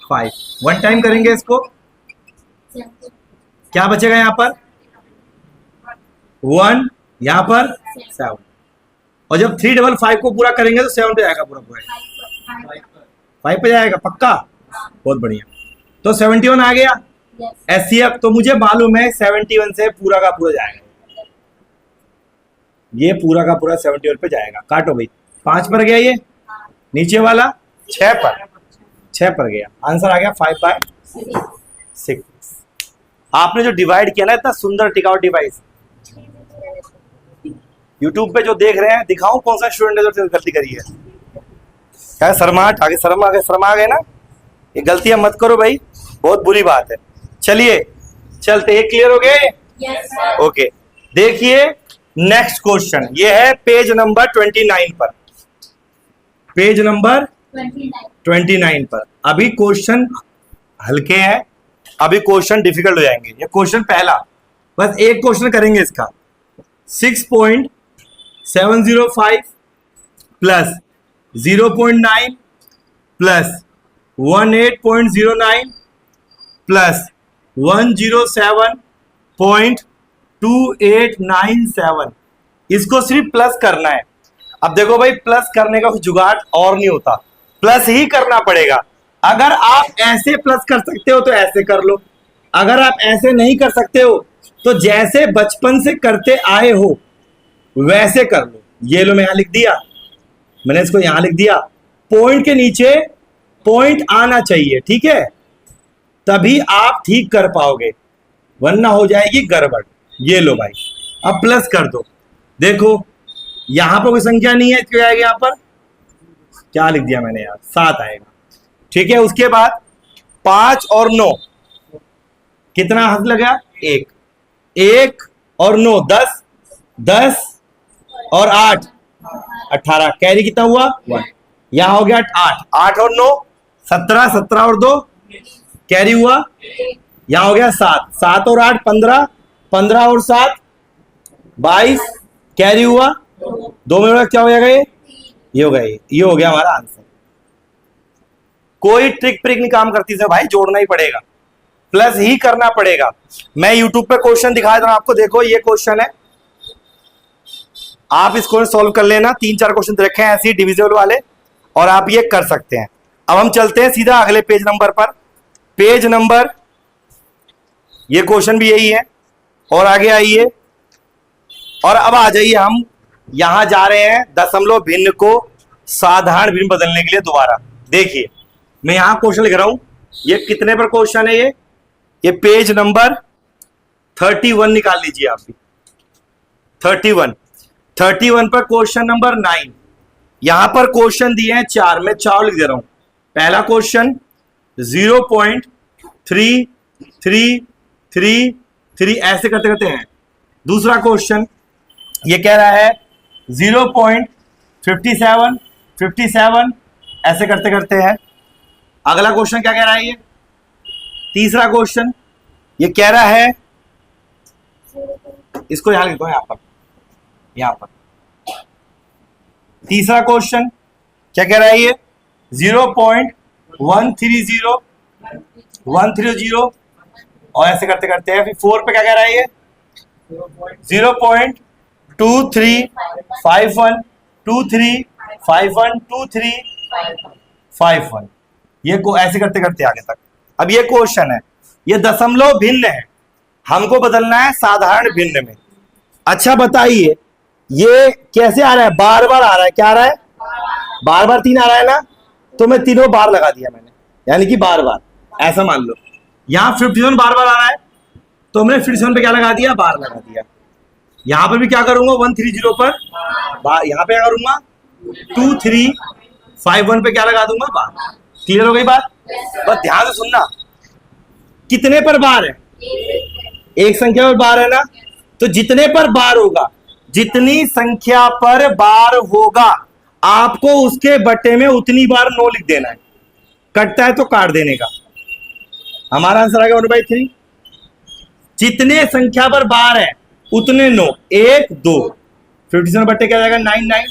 5, वन टाइम करेंगे इसको। क्या बचेगा यहां पर 1, यहां पर 7, और जब 3 5 5 को पूरा करेंगे तो 7 पे जाएगा, पूरा पूरा 5 पे जाएगा पक्का। बहुत बढ़िया, तो 71 आ गया एचसीएफ। तो मुझे मालूम है 71 से पूरा का पूरा जाएगा, ये पूरा का पूरा 71 पे जाएगा। काटो भाई, 5 पर गया, ये नीचे वाला 6 पर गया। आंसर आ गया 5/6। आपने जो डिवाइड किया ना, इतना सुंदर टिकाऊ डिवाइस, यूट्यूब पे जो देख रहे हैं, दिखाऊं कौन सा स्टूडेंट है जो गलती करी है? क्या शर्माहट आगे, शर्मा गए ना, ये गलतियां मत करो भाई, बहुत बुरी बात है। चलिए चलते, ये क्लियर हो गए? yes, okay. देखिए नेक्स्ट क्वेश्चन, ये है पेज नंबर 29 पर, पेज नंबर 29 पर। अभी क्वेश्चन हल्के हैं, अभी क्वेश्चन डिफिकल्ट हो जाएंगे। ये क्वेश्चन पहला, बस एक क्वेश्चन करेंगे इसका। 6.705 प्लस 0.9 प्लस 18.09 प्लस 107.2897, इसको सिर्फ प्लस करना है। अब देखो भाई, प्लस करने का कुछ जुगाड़ और नहीं होता, प्लस ही करना पड़ेगा। अगर आप ऐसे प्लस कर सकते हो तो ऐसे कर लो, अगर आप ऐसे नहीं कर सकते हो तो जैसे बचपन से करते आए हो वैसे कर लो। ये लो, मैं यहां लिख दिया, मैंने इसको यहां लिख दिया। पॉइंट के नीचे पॉइंट आना चाहिए, ठीक है, तभी आप ठीक कर पाओगे, वरना हो जाएगी गड़बड़। ये लो भाई, अब प्लस कर दो। देखो यहां पर कोई संख्या नहीं है, क्यों आएगा यहां पर? क्या लिख दिया मैंने यार, 7 आएगा, ठीक है। उसके बाद 5 और 9, कितना हाथ लगा? 1 और 9 10, 10 और 8 18, कैरी कितना हुआ? 1। यहां हो गया 8 और 9 17, 17 और 2 कैरी हुआ, यहां हो गया 7 और 8 15, 15 और 7 22 कैरी हुआ, 2 में क्या हो जाएगा? ये हो गया, ये हो गया हमारा आंसर। कोई ट्रिक प्रिक नहीं काम करती है भाई, जोड़ना ही पड़ेगा, प्लस ही करना पड़ेगा। मैं यूट्यूब पे क्वेश्चन दिखा रहा हूं आपको, देखो ये क्वेश्चन है, आप इसको सॉल्व कर लेना। 3-4 क्वेश्चन रखे हैं ऐसे डिविजिबल वाले, और आप ये कर सकते हैं। अब हम चलते हैं सीधा अगले पेज नंबर पर। पेज नंबर, ये क्वेश्चन भी यही है, और आगे आइए, और अब आ जाइए, हम यहां जा रहे हैं दशमलव भिन्न को साधारण भिन्न बदलने के लिए दोबारा। देखिए मैं यहां क्वेश्चन लिख रहा हूं, ये कितने पर क्वेश्चन है? ये पेज नंबर 31 निकाल लीजिए आप भी। 31 पर क्वेश्चन नंबर 9। यहां पर क्वेश्चन दिए हैं 4, मैं 4 लिख दे रहा हूं। पहला क्वेश्चन 0.3333 ऐसे करते करते हैं। दूसरा क्वेश्चन ये कह रहा है 0.57 ऐसे करते करते हैं। अगला क्वेश्चन क्या कह रहा है? ये तीसरा क्वेश्चन ये कह रहा है, इसको यहां लिखो, यहां पर तीसरा क्वेश्चन क्या कह रहा है? ये 0.130 और ऐसे करते करते हैं। फिर 4 पे क्या कह रहा है? ये 0.2351 ये को ऐसे करते करते आगे तक। अब ये क्वेश्चन है, ये दशमलव भिन्न है, हमको बदलना है साधारण भिन्न में। अच्छा बताइए ये कैसे आ रहा है? बार बार आ रहा है, क्या आ रहा है? बार बार 3 आ रहा है ना, तो मैं तीनों बार लगा दिया मैंने, यानी कि बार बार, ऐसा मान लो। यहां 57 बार बार आ रहा है, तो मैंने 57 पे क्या लगा दिया? बार लगा दिया। यहां पर भी क्या करूंगा? 130 पर यहां पे क्या करूंगा? 2 3 5 1 पे क्या लगा दूंगा बार। क्लियर हो गई बात? बस ध्यान से सुनना, कितने पर बार है? एक संख्या पर बार है ना, तो जितने पर बार होगा, जितनी संख्या पर बार होगा आपको उसके बट्टे में उतनी बार 9 लिख देना है। कटता है तो काट देने का। हमारा आंसर आएगा 1/3। जितने संख्या पर बार है उतने 9, 1 2 57 बट्टे क्या जाएगा 9 9,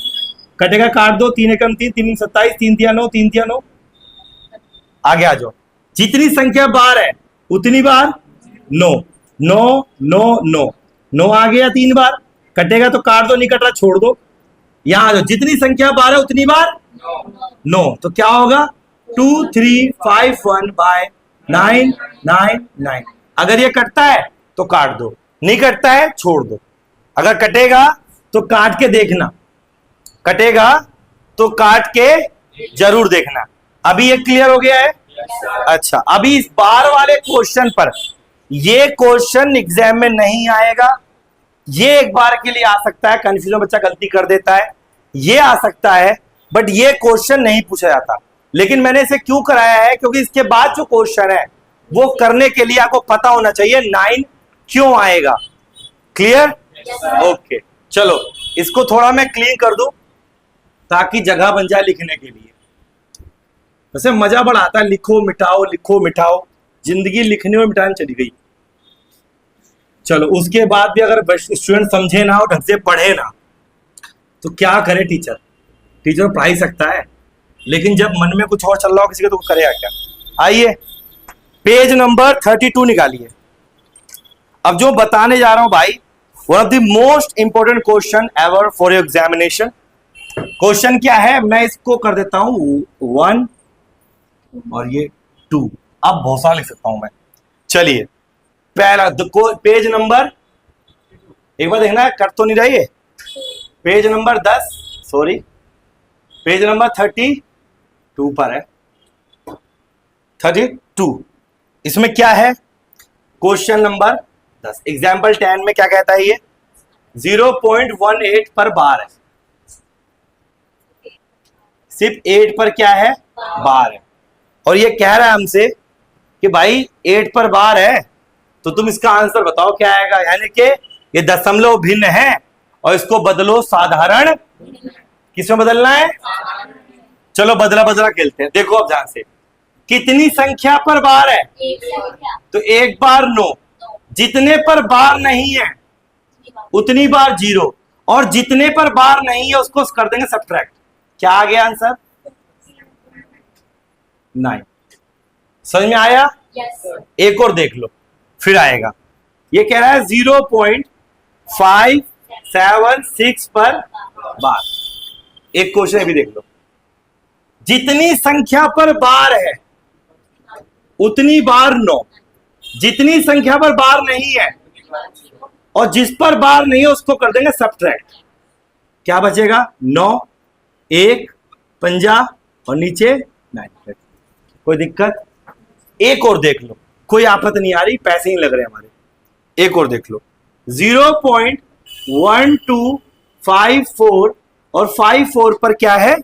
कटेगा काट दो, 3 एकम 3 3 27, 3 तिया 9, 3 तिया 9। आगे आ जाओ, जितनी संख्या बार है उतनी बार 9 9 9 9 9 आ गया 3 बार, कटेगा तो काट दो, नहीं कट रहा छोड़ दो। यहां आ जाओ, जितनी संख्या बार है उतनी बार 9, तो क्या होगा 2 3 5 1 बाय 9 9 9। अगर ये कटता है तो काट दो, नहीं कटता है छोड़ दो। अगर कटेगा तो काट के देखना, कटेगा तो काट के जरूर देखना। अभी ये क्लियर हो गया है? अच्छा, अभी इस बार वाले क्वेश्चन पर, ये क्वेश्चन एग्जाम में नहीं आएगा, ये एक बार के लिए आ सकता है, कंफ्यूजन बच्चा गलती कर देता है, ये आ सकता है, बट ये क्वेश्चन नहीं पूछा जाता। लेकिन मैंने इसे क्यों कराया है, क्योंकि इसके बाद जो क्वेश्चन है वो करने के लिए आपको पता होना चाहिए 9 क्यों आएगा। क्लियर? ओके, चलो इसको थोड़ा मैं क्लीन कर दूं ताकि जगह बन जाए लिखने के लिए। वैसे मजा बड़ा आता है, लिखो मिटाओ, जिंदगी लिखने में मिटाने चली गई। चलो उसके बाद भी अगर स्टूडेंट समझे ना और ढंग से पढ़े ना तो क्या करे टीचर? टीचर पढ़ा ही सकता है, लेकिन जब मन में कुछ और चल रहा हो किसी का तो करेगा क्या? आइए पेज नंबर 32 निकालिए। अब जो बताने जा रहा हूं भाई, one of the most important question ever for your examination. Question क्या है, मैं इसको कर देता हूं 1 और ये 2, अब बहुत सारा लिख सकता हूं मैं। चलिए पहला पेज नंबर, एक बार देखना है कट तो नहीं रही है। Page number 10, sorry page number 32 पर है, 32। इसमें क्या है? क्वेश्चन नंबर 10 एग्जाम्पल 10 में क्या कहता है ये? 0.18 पर बार है, सिर्फ 8 पर क्या है? बार है। और ये कह रहा है हमसे कि भाई 8 पर बार है, तो तुम इसका आंसर बताओ क्या आएगा। यानी कि ये दशमलव भिन्न है और इसको बदलो साधारण। किसमें बदलना है? चलो बदला खेलते हैं। देखो अब ध्यान से, कितनी संख्या पर बार है? तो एक बार 9, जितने पर बार नहीं है उतनी बार 0, और जितने पर बार नहीं है उसको कर देंगे सब्ट्रैक्ट। क्या आ गया आंसर? 9। समझ में आया? एक और देख लो फिर आएगा। ये कह रहा है 0.576 पर बार। एक क्वेश्चन भी देख लो, जितनी संख्या पर बार है उतनी बार 9, जितनी संख्या पर बार नहीं है और जिस पर बार नहीं है उसको कर देंगे सब्ट्रैक्ट। क्या बचेगा? 9 1 50 और नीचे 9। कोई दिक्कत? एक और देख लो, कोई आपत्ति नहीं आ रही, पैसे ही लग रहे हमारे। एक और देख लो, 0.1254 और 54 पर क्या है?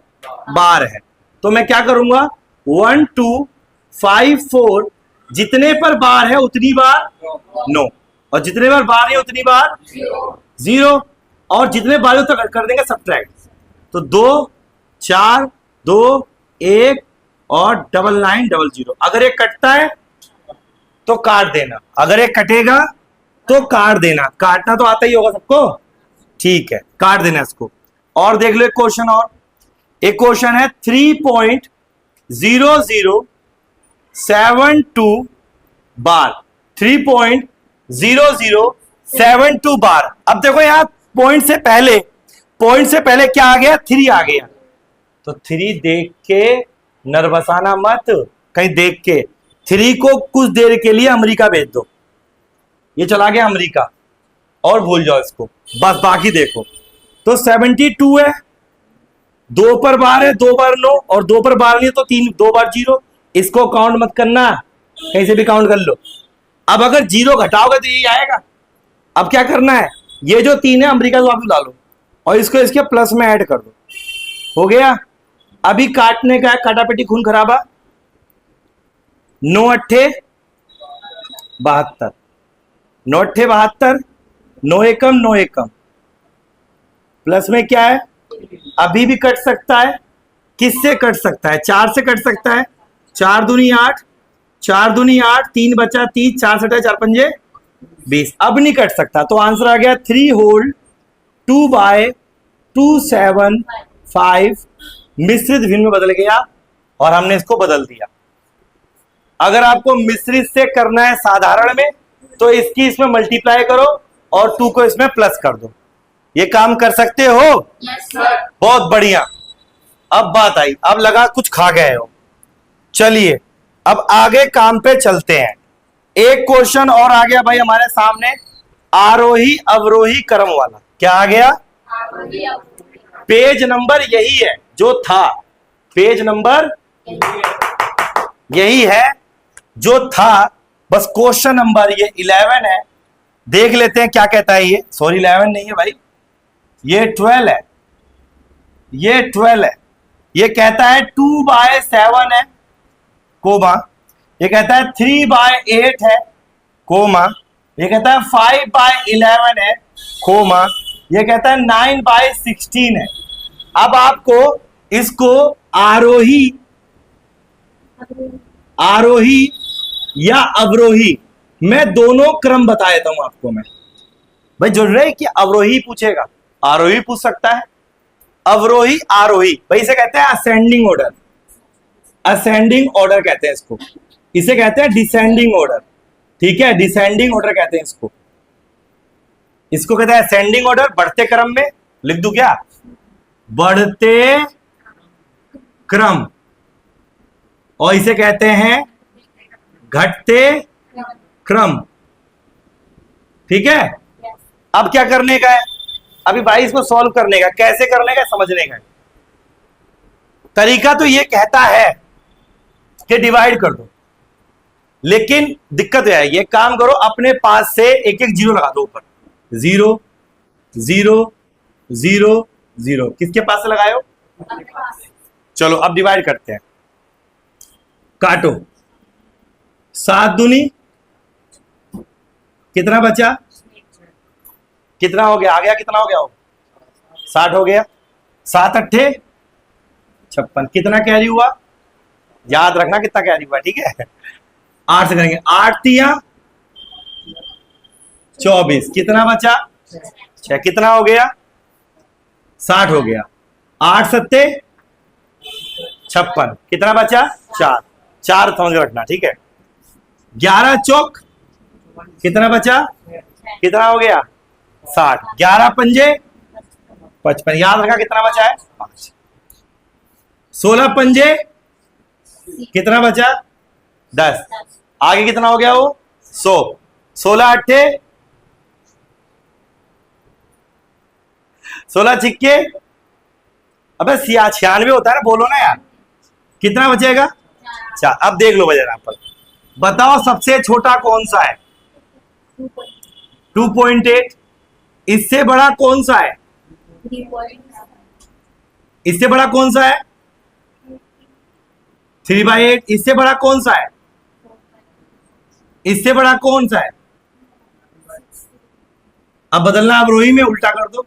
बार है। तो मैं क्या करूंगा? 1 2 5 4, जितने पर बार है उतनी बार 9, और जितने बार बार है उतनी बार 0, और जितने बार है तो कर देंगे सब्ट्रैक्ट। तो 2 4 2 1 और 9900। अगर ये कटता है तो काट देना, अगर ये कटेगा तो काट देना। काटना तो आता ही होगा सबको, ठीक है, काट देना इसको। और देख लो एक क्वेश्चन और, एक क्वेश्चन है 3.0072 बार, 3.0072 बार। अब देखो यहां पॉइंट से पहले क्या आ गया? 3 आ गया। तो 3 देख के नर्वसाना मत, कहीं देख के 3 को कुछ देर के लिए अमेरिका भेज दो, ये चला गया अमेरिका, और भूल जाओ इसको, बस बाकी देखो। तो 72 है, 2 पर बार है, 2 बार 9, और 2 पर बार नहीं है तो 2 बार 0। इसको काउंट मत करना, कहीं से भी काउंट कर लो। अब अगर 0 घटाओगे तो यही आएगा। अब क्या करना है? ये जो 3 है अमेरिका को वापस डालो और इसको इसके प्लस में ऐड कर दो। हो गया। अभी काटने का है, काटापेटी खून खराबा। 9 अट्ठे 72, 9 अट्ठे 72, 9 एकम 9 एकम, प्लस में क्या है, अभी भी कट सकता है। किससे कट सकता है? 4 से कट सकता है। 4 दूनी 8, 4 दूनी 8, 3 बचा 30, 4 सटा 4 पंजे 20। अब नहीं कट सकता, तो आंसर आ गया 3 होल 2/275 मिश्रित भिन्न में बदल गया और हमने इसको बदल दिया। अगर आपको मिश्रित से करना है साधारण में, तो इसकी इसमें मल्टीप्लाई करो और 2 को इसमें प्लस कर दो। ये काम कर सकते हो? Yes sir. बहुत बढ़िया। अब बात आई, अब लगा कुछ खा गए हो। चलिए अब आगे काम पे चलते हैं। एक क्वेश्चन और आ गया भाई हमारे सामने, आरोही अवरोही क्रम वाला। क्या आ गया? पेज नंबर यही है जो था, पेज नंबर यही है जो था, बस क्वेश्चन नंबर ये 11 है। देख लेते हैं क्या कहता है ये। सॉरी 11 नहीं है भाई, ये 12 है, ये 12 है। ये कहता है 2/7 है कोमा, ये कहता है 3/8 है कोमा, ये कहता है 5/11 है कोमा, ये कहता है 9/16 है। अब आपको इसको आरोही आरोही या अवरोही, मैं दोनों क्रम बता देता हूं आपको। मैं भाई जरूरी है कि अवरोही पूछेगा, आरोही पूछ सकता है, अवरोही आरोही, भाई इसे कहते हैं असेंडिंग ऑर्डर। असेंडिंग ऑर्डर कहते हैं इसको, इसे कहते हैं डिसेंडिंग ऑर्डर। ठीक है, डिसेंडिंग ऑर्डर कहते हैं इसको, इसको कहते हैं असेंडिंग ऑर्डर। बढ़ते क्रम में लिख दूं क्या? बढ़ते क्रम। और इसे कहते हैं घटते क्रम। ठीक है, अब क्या करने का है? अभी भाई इसको सॉल्व करने का, कैसे करने का समझने का तरीका तो ये कहता है कि डिवाइड कर दो, लेकिन दिक्कत है, ये काम करो अपने पास से एक एक जीरो लगा दो ऊपर। 0 0 0 0, किसके पास से लगाए हो? चलो अब डिवाइड करते हैं। काटो, 7 दूनी कितना बचा? कितना हो गया? आ गया? कितना हो गया? 60 हो गया। 7 अट्ठे 56, कितना कैरी हुआ? याद रखना कितना कैरी हुआ, ठीक है। 8 से करेंगे, 8 तिया 24, कितना बचा? 6, कितना हो गया? 60 हो गया। 8 सत्ते 56, कितना बचा? 4, 4 समझ रखना, ठीक है। 11 चौक कितना बचा? कितना हो गया? 60। 11 पंजे 55, याद रखा कितना बचा है? 5। 16 पंजे कितना बचा? 10। आगे कितना हो गया? वो 100। 16 अट्ठे 16 छिक्के, अबे 96 होता है ना, बोलो ना यार। कितना बचेगा? 4। अब देख लो भैया, यहाँ पर बताओ सबसे छोटा कौन सा है? 2.8। इससे बड़ा कौन सा है? इससे बड़ा कौन सा है? 3/8। इससे बड़ा कौन सा है? इससे बड़ा कौन सा है? अब बदलना, अब रोही में उल्टा कर दो।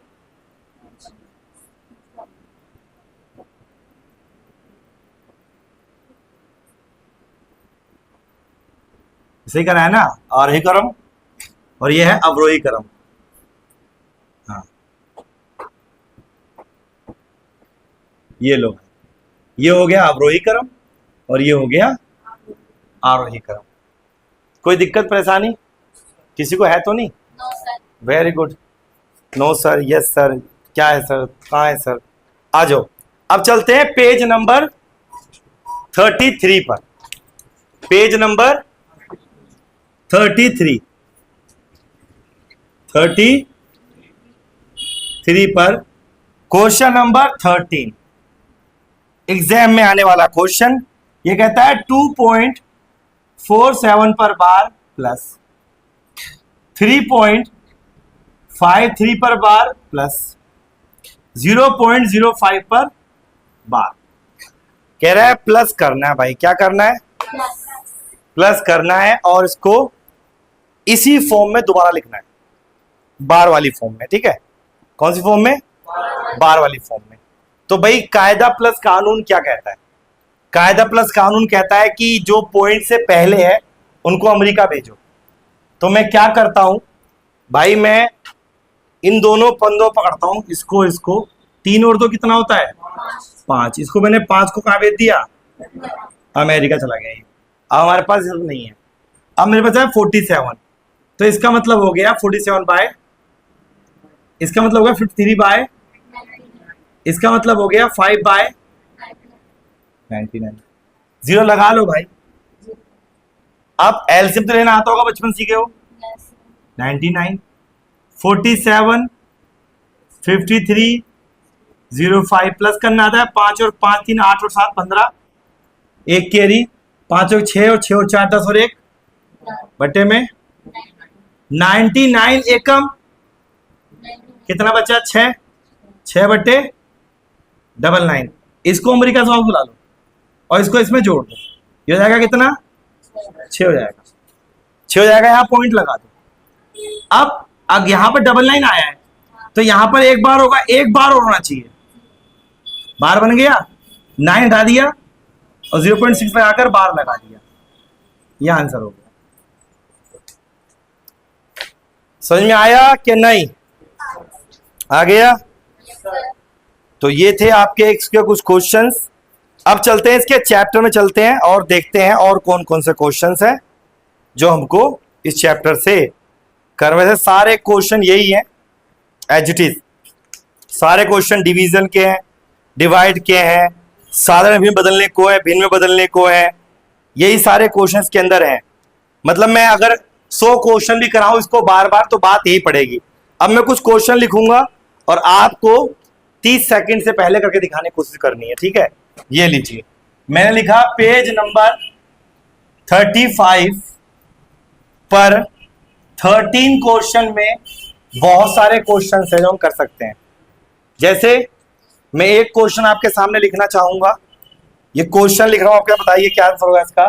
सही करा है ना? आरोही क्रम और ये है अवरोही क्रम। हाँ, ये लो, ये हो गया अवरोही क्रम और ये हो गया आरोही क्रम। कोई दिक्कत परेशानी किसी को है तो नहीं? No sir. Very good. No sir, yes sir, क्या है सर, कहाँ है सर? आ जाओ। अब चलते हैं पेज नंबर 33 पर। पेज नंबर 33 पर क्वेश्चन नंबर 13, एग्जाम में आने वाला क्वेश्चन। ये कहता है 2.47 पर बार प्लस 3.53 पर बार प्लस 0.05 पर बार। कह रहा है प्लस करना है भाई, क्या करना है? प्लस करना है और इसको इसी फॉर्म में दोबारा लिखना है, बार वाली फॉर्म में। ठीक है, कौन सी फॉर्म में? बार वाली फॉर्म में। तो भाई कायदा प्लस कानून क्या कहता है? कायदा प्लस कानून कहता है कि जो पॉइंट से पहले है उनको अमेरिका भेजो। तो मैं क्या करता हूं भाई, मैं इन दोनों पंदों पकड़ता हूं, इसको इसको, 3 और 2 कितना होता है? 5। इसको मैंने 5 को कहां भेज दिया? अमेरिका चला गया ये। अब हमारे पास नहीं है, अब मेरे पास है 47। तो इसका मतलब हो गया 47 बाय, इसका मतलब हो गया 53 बाय, इसका मतलब हो गया 5 बाय 99। 0 लगा लो भाई। अब एलसीएम तो लेना आता होगा, बचपन सीखे हो। 99, 47, 53, 05 प्लस करना आता है। 5 और 5 3 8 और 7 15, एक कैरी, 5 और 6 और 6 और 4 10 और 1 बटे में 99 एकम कितना बचा? 6, 6 बटे 99। इसको अमेरिका से बुला लो और इसको इसमें जोड़ दो, ये हो जाएगा कितना? 6 हो जाएगा। 6 हो जाएगा, यहाँ पॉइंट लगा दो। अब यहां पर 99 आया है तो यहां पर एक बार होगा, एक बार और होना चाहिए। बार बन गया, 9 हटा दिया और 0.6 लगाकर बार लगा दिया, यह आंसर हो गया। समझ में आया कि नहीं? आ गया? तो ये थे आपके इसके कुछ क्वेश्चंस। अब चलते हैं इसके चैप्टर में, चलते हैं और देखते हैं और कौन कौन से क्वेश्चंस हैं जो हमको इस चैप्टर से करने थे। सारे क्वेश्चन यही हैं, एज इट इज। सारे क्वेश्चन डिवीजन के हैं, डिवाइड के हैं, साधारण भिन्न बदलने को है, भिन्न में बदलने को है, यही सारे क्वेश्चंस के अंदर हैं। मतलब मैं अगर 100 क्वेश्चन भी कराऊं इसको बार बार तो बात यही पड़ेगी। अब मैं कुछ क्वेश्चन लिखूंगा और आपको 30 सेकंड से पहले करके दिखाने की कोशिश करनी है। ठीक है, ये लीजिए, मैंने लिखा पेज नंबर 35 पर 13 क्वेश्चन में बहुत सारे क्वेश्चन है जो हम कर सकते हैं। जैसे मैं एक क्वेश्चन आपके सामने लिखना चाहूंगा, ये क्वेश्चन लिख रहा हूं, आपको बताइए क्या आंसर होगा इसका।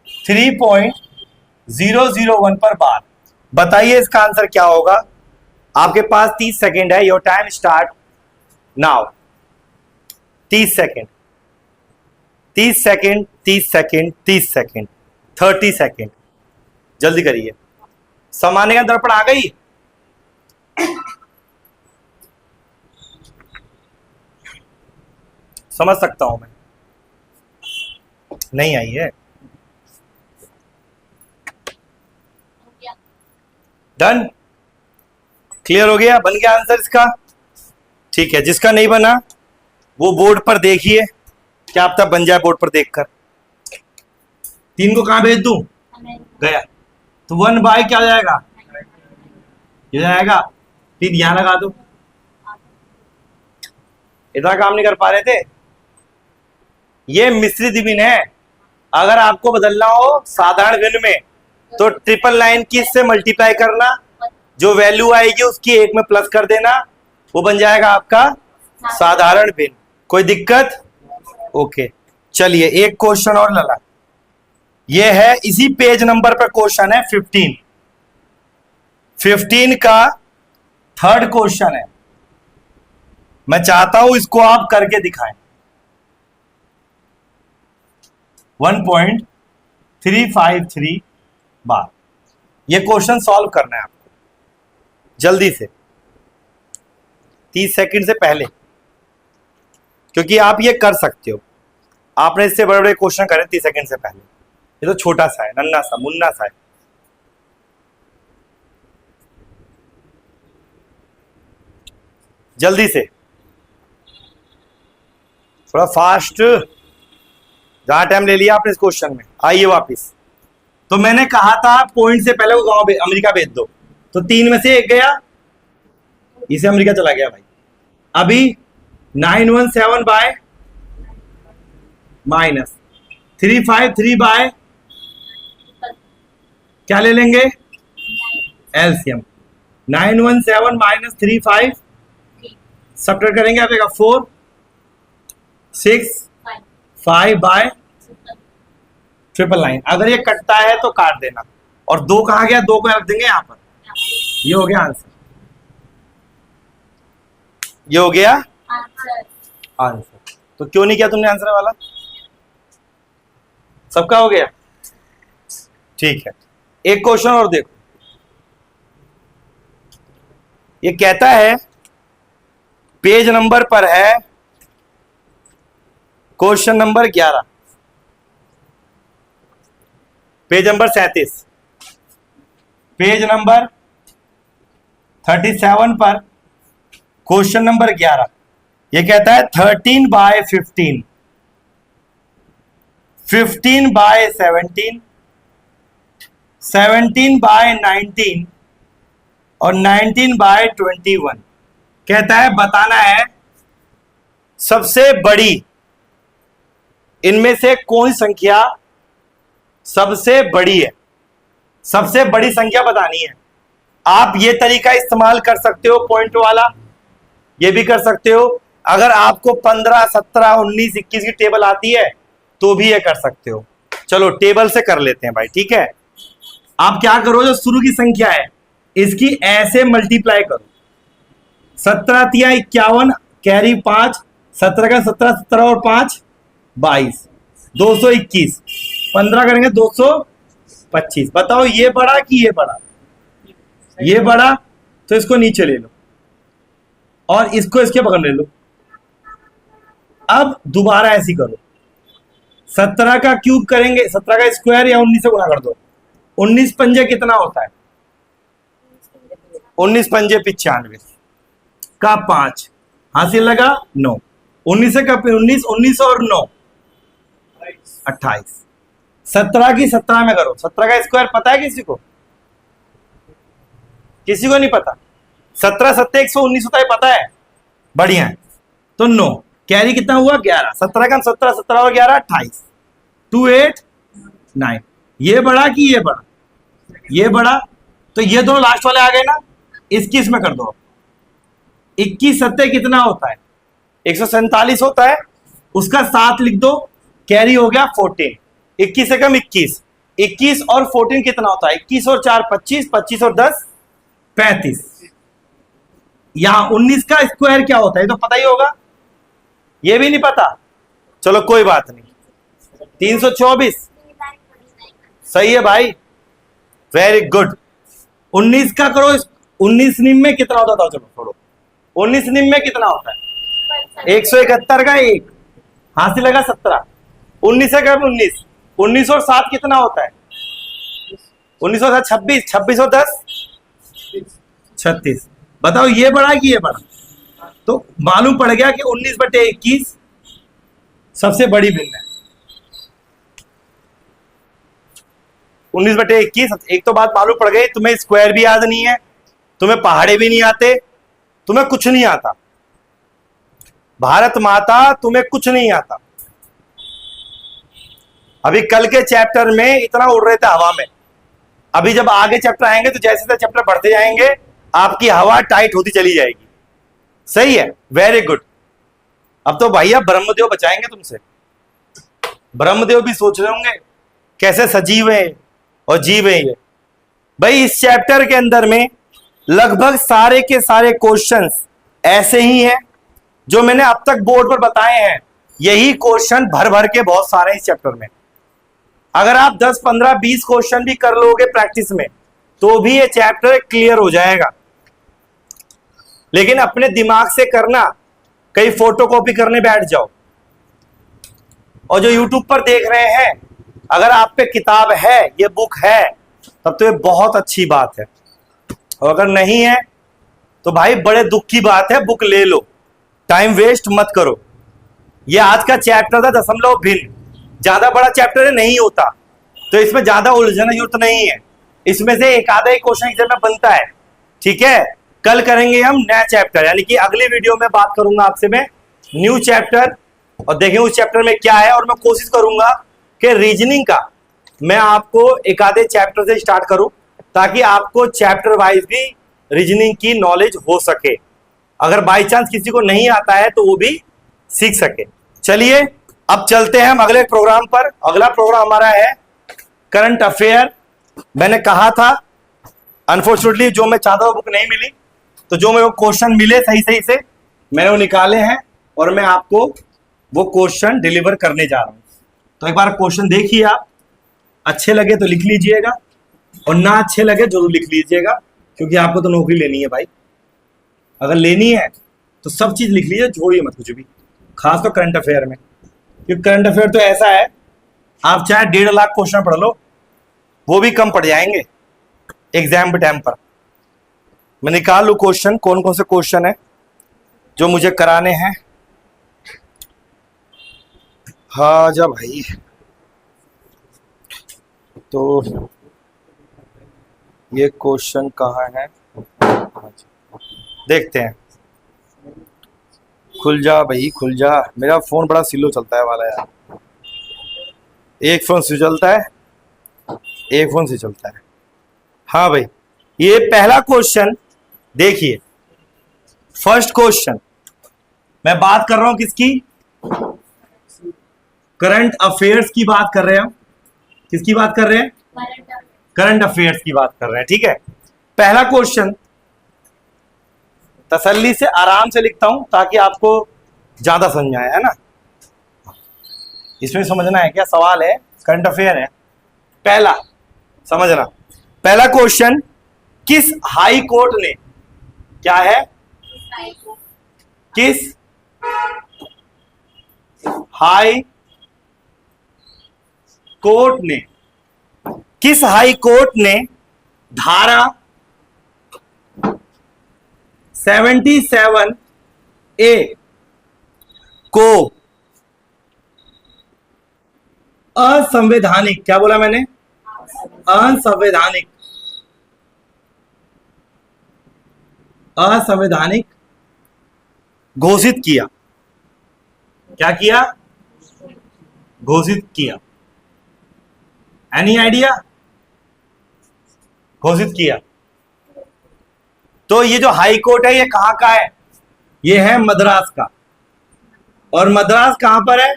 3.001 पर बार, बताइए इसका आंसर क्या होगा। आपके पास 30 सेकंड है, your time start now. 30 second, 30 second, 30 second, 30 second, 30 second, जल्दी करिए। सामान्य का दर्पण आ गई? समझ सकता हूं मैं, नहीं आई है। डन, क्लियर हो गया, बन गया आंसर इसका। ठीक है, जिसका नहीं बना वो बोर्ड पर देखिए, क्या अब तक बन जाए बोर्ड पर देखकर। 3 को कहां भेज दूं? गया, तो 1 बाय क्या हो जाएगा? ये जाएगा, फिर यहां लगा दो। इतना काम नहीं कर पा रहे थे? ये मिश्रित भिन्न है। अगर आपको बदलना हो साधारण भिन्न में तो 999 की इससे मल्टीप्लाई करना, जो वैल्यू आएगी उसकी 1 में प्लस कर देना, वो बन जाएगा आपका साधारण भिन्न। कोई दिक्कत? ओके, चलिए एक क्वेश्चन और लला। ये है इसी पेज नंबर पर क्वेश्चन है 15 का 3rd क्वेश्चन है। मैं चाहता हूं इसको आप करके दिखाएं। 1.353 बार ये क्वेश्चन सॉल्व करना है आपको जल्दी से, 30 सेकंड से पहले, क्योंकि आप ये कर सकते हो। आपने इससे बड़े बड़े क्वेश्चन करे 30 सेकंड से पहले, ये तो छोटा सा है, नन्ना सा मुन्ना सा है। जल्दी से, थोड़ा फास्ट, जहां टाइम ले लिया आपने इस क्वेश्चन में। आइए वापिस। तो मैंने कहा था पॉइंट से पहले वो गांव अमेरिका भेज दो, तो 3 में से 1 गया, इसे अमेरिका चला गया भाई। अभी 917 बाय माइनस 353 बाय क्या ले लेंगे? एलसीएम। 917 माइनस 35 सब्ट्रैक्ट करेंगे, आएगा 4, 6 5 बाय 999। अगर ये कटता है तो काट देना। और 2 कहाँ गया? 2 को रख देंगे यहाँ पर। ये हो गया आंसर। ये हो गया आंसर। तो क्यों नहीं किया तुमने आंसर वाला? सबका हो गया? ठीक है। एक क्वेश्चन और देखो। ये कहता है, पेज नंबर पर है question number 11, page number 37, page number 37 पर क्वेश्चन नंबर 11। ये कहता है 13 बाय 15, 15 बाय 17, 17 बाय 19 और 19 बाय 21। कहता है बताना है सबसे बड़ी, इनमें से कौन सी संख्या सबसे बड़ी है। सबसे बड़ी संख्या बतानी है। आप ये तरीका इस्तेमाल कर सकते हो पॉइंट वाला, ये भी कर सकते हो। अगर आपको 15, 17, 19, 21 की टेबल आती है तो भी ये कर सकते हो। चलो टेबल से कर लेते हैं भाई, ठीक है। आप क्या करो, जो शुरू की संख्या है इसकी ऐसे मल्टीप्लाई करो। 17 तिया 51, कैरी 5, 17 का 17, 17 और 5 22, 221, 15 करेंगे 225। बताओ ये बड़ा कि ये बड़ा? ये बड़ा, तो इसको नीचे ले लो और इसको इसके बगल में ले लो। अब दोबारा ऐसी करो, 17 का क्यूब करेंगे, 17 का स्क्वायर या 19 से गुणा कर दो। 19 पंजे कितना होता है? 19 पंजे 95 का 5 हासिल लगा 9। 19 से कब? 19, 19 और 9 28। 17 की 17 में करो। 17 का स्क्वायर पता है किसी को? किसी को नहीं पता? 17 7 119 होता है, पता है? बढ़िया है। तो 9 कैरी कितना हुआ? 11। 17 का 17, 17 और 11 28, 2 8 9। ये बड़ा कि ये बड़ा? ये बड़ा। तो ये दोनों लास्ट वाले आ गए ना, 21 में कर दो। 21 सत्ते कितना होता है? 147 होता है। उसका 7 लिख दो, कैरी हो गया 14। 21 से कम 21, 21 और 14 कितना होता है? 21 और 4 25, 25 और 10 35। यहां 19 का स्क्वायर क्या होता है तो पता ही होगा, ये भी नहीं पता? चलो कोई बात नहीं। 324 सही है भाई, वेरी गुड। 19 का करो। 19 निम में कितना होता था? चलो छोड़ो। 19 निम में कितना होता है? 171 का 1 हासिल लगा 17। 19 से कम 19, 19 और 7 कितना होता है? 19 और 7 26, 26 और 10 36। बताओ ये बड़ा कि ये बड़ा? तो मालूम पड़ गया कि 19/21 सबसे बड़ी भिन्न है। 19/21। एक तो बात मालूम पड़ गई, तुम्हें स्क्वायर भी याद नहीं है, तुम्हें पहाड़े भी नहीं आते, तुम्हें कुछ नहीं आता। भारत माता तुम्हें कुछ नहीं आता। अभी कल के चैप्टर में इतना उड़ रहे थे हवा में, अभी जब आगे चैप्टर आएंगे तो जैसे जैसे चैप्टर बढ़ते जाएंगे आपकी हवा टाइट होती चली जाएगी। सही है, वेरी गुड। अब तो भैया ब्रह्मदेव बचाएंगे तुमसे। ब्रह्मदेव भी सोच रहे होंगे कैसे सजीव है और जीव है ये। भाई इस चैप्टर के अंदर में लगभग सारे के सारे क्वेश्चंस ऐसे ही हैं जो मैंने अब तक बोर्ड पर बताए हैं। यही क्वेश्चन भर भर के बहुत सारे इस चैप्टर में। अगर आप 10 15 20 क्वेश्चन भी कर लोगे प्रैक्टिस में तो भी ये चैप्टर क्लियर हो जाएगा। लेकिन अपने दिमाग से करना, कहीं फोटोकॉपी करने बैठ जाओ। और जो यूट्यूब पर देख रहे हैं, अगर आप पे किताब है, ये बुक है, तब तो ये बहुत अच्छी बात है। और अगर नहीं है तो भाई बड़े दुख की बात है, बुक ले लो, टाइम वेस्ट मत करो। ये आज का चैप्टर था दशमलव भिन्न, ज्यादा बड़ा चैप्टर नहीं होता तो इसमें ज्यादा उलझने की जरूरत नहीं है। इसमें से एक आधा ही क्वेश्चन एग्जाम में बनता है, ठीक है। कल करेंगे हम नया चैप्टर, यानी कि अगली वीडियो में बात करूंगा आपसे मैं न्यू चैप्टर, और देखें उस चैप्टर में क्या है। और मैं कोशिश करूंगा कि रीजनिंग का मैं आपको एक आधे चैप्टर से स्टार्ट करूं ताकि आपको चैप्टर वाइज भी रीजनिंग की नॉलेज हो सके। अगर बाई चांस किसी को नहीं आता है तो वो भी सीख सके। चलिए अब चलते हैं हम अगले प्रोग्राम पर। अगला प्रोग्राम हमारा है करंट अफेयर। मैंने कहा था अनफॉर्चुनेटली जो मैं चाहता था बुक नहीं मिली, तो जो मेरे को क्वेश्चन मिले सही सही से मैंने वो निकाले हैं और मैं आपको वो क्वेश्चन डिलीवर करने जा रहा हूं। तो एक बार क्वेश्चन देखिए, आप अच्छे लगे तो लिख लीजिएगा और ना अच्छे लगे जरूर लिख लीजिएगा, क्योंकि आपको तो नौकरी लेनी है भाई। अगर लेनी है तो सब चीज लिख लीजिए, छोड़िए मत कुछ भी, खास तो करंट अफेयर में, क्योंकि करंट अफेयर तो ऐसा है आप चाहे 1.5 लाख क्वेश्चन पढ़ लो वो भी कम पड़ जाएंगे एग्जाम के टाइम पर। मैं निकाल लूं क्वेश्चन, कौन कौन से क्वेश्चन है जो मुझे कराने हैं। हाँ जा भाई, तो ये क्वेश्चन कहाँ है, देखते हैं। खुल जा भाई खुल जा, मेरा फोन बड़ा स्लो चलता है वाला यार, एक फोन से चलता है एक फोन से चलता है। हाँ भाई, ये पहला क्वेश्चन देखिए। फर्स्ट क्वेश्चन मैं बात कर रहा हूं किसकी, करंट अफेयर्स की बात कर रहे हैं हम। किसकी बात कर रहे हैं, करंट अफेयर्स की बात कर रहे हैं, ठीक है। पहला क्वेश्चन तसल्ली से आराम से लिखता हूं ताकि आपको ज्यादा समझ आए, है ना। इसमें समझना है क्या, सवाल है करंट अफेयर है। पहला समझना, पहला क्वेश्चन, किस हाई कोर्ट ने, क्या है, किस हाई कोर्ट ने, किस हाई कोर्ट ने धारा 77A को असंवैधानिक, क्या बोला मैंने, असंवैधानिक, असंवैधानिक घोषित किया। क्या किया, घोषित किया। एनी आइडिया, घोषित किया। तो ये जो हाई कोर्ट है ये कहां का है, ये है मद्रास का। और मद्रास कहां पर है,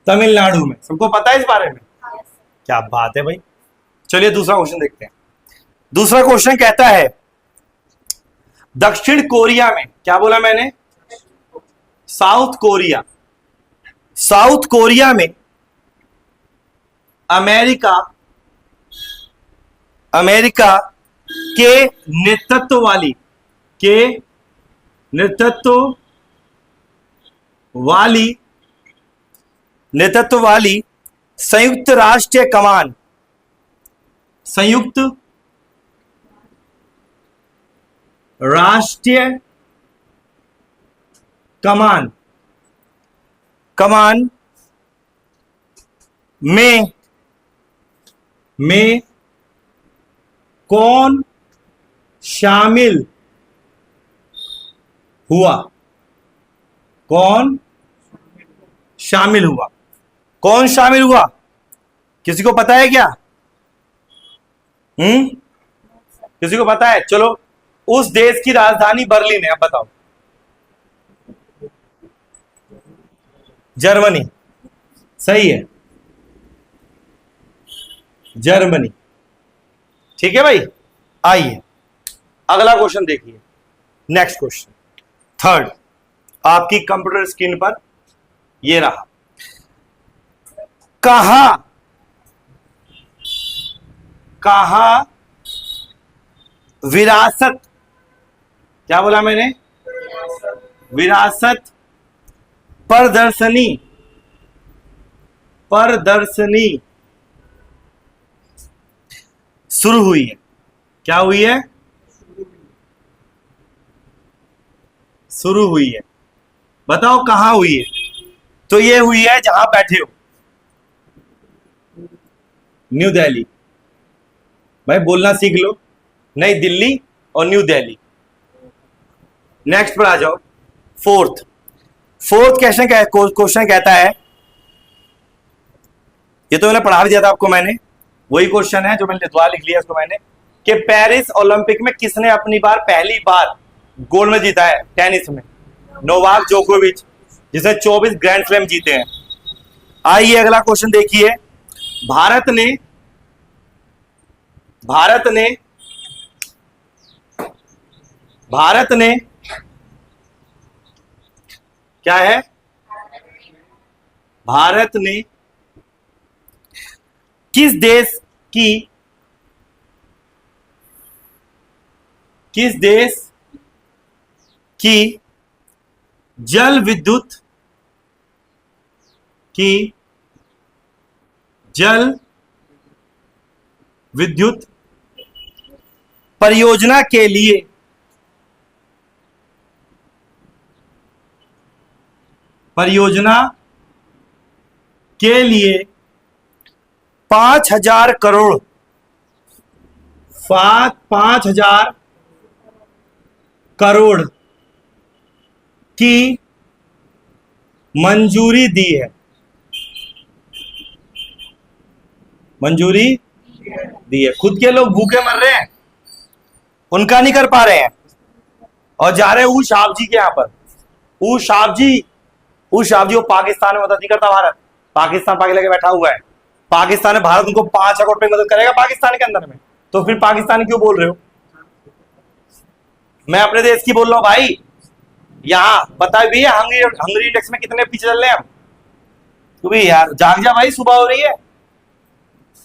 तमिलनाडु में। सबको पता है इस बारे में, क्या बात है भाई। चलिए दूसरा क्वेश्चन देखते हैं। दूसरा क्वेश्चन कहता है दक्षिण कोरिया में, क्या बोला मैंने, साउथ कोरिया, साउथ कोरिया में अमेरिका के नेतृत्व वाली संयुक्त राष्ट्रीय कमान, संयुक्त राष्ट्रीय कमान में कौन शामिल हुआ, कौन शामिल हुआ, कौन शामिल हुआ, किसी को पता है क्या, किसी को पता है। चलो, उस देश की राजधानी बर्लिन है, अब बताओ। जर्मनी, सही है, जर्मनी, ठीक है भाई। आइए अगला क्वेश्चन देखिए, नेक्स्ट क्वेश्चन, थर्ड, आपकी कंप्यूटर स्क्रीन पर ये रहा। कहा विरासत, क्या बोला मैंने, विरासत प्रदर्शनी शुरू हुई है, क्या हुई है, शुरू हुई है, बताओ कहां हुई है। तो ये हुई है जहां बैठे हो, न्यू दिल्ली। भाई बोलना सीख लो, नई दिल्ली और न्यू दिल्ली। नेक्स्ट पर आ जाओ, फोर्थ क्वेश्चन कहता है, ये तो मैंने पढ़ा भी दिया था आपको, मैंने वही क्वेश्चन है जो मैंने लिखवा लिख लिया इसको मैंने, कि पेरिस ओलंपिक में किसने पहली बार गोल्ड में जीता है टेनिस में, नोवाक जोकोविच, जिसने 24 ग्रैंड स्लैम जीते हैं। आइए अगला क्वेश्चन देखिए। भारत ने क्या है? भारत ने किस देश की जल विद्युत परियोजना के लिए 5,000 करोड़ 5,000 करोड़ की मंजूरी दी है? खुद के लोग भूखे मर रहे हैं, उनका नहीं कर पा रहे हैं, और जा रहे हैं ऊ शाह जी के यहां पर। ऊ शाह जी वो पाकिस्तान में मदद नहीं करता। भारत पाकिस्तान पाके लेके बैठा हुआ है। पाकिस्तान में भारत उनको 5 करोड़ रुपए मदद करेगा पाकिस्तान के अंदर में, तो फिर पाकिस्तान क्यों बोल रहे हो? मैं अपने देश की बोल रहा हूं भाई। यहां पता है भैया हंगरी इंडेक्स में कितने पीछे चल रहे हैं हम। तो भी यार जाग जा भाई, सुबह हो रही है,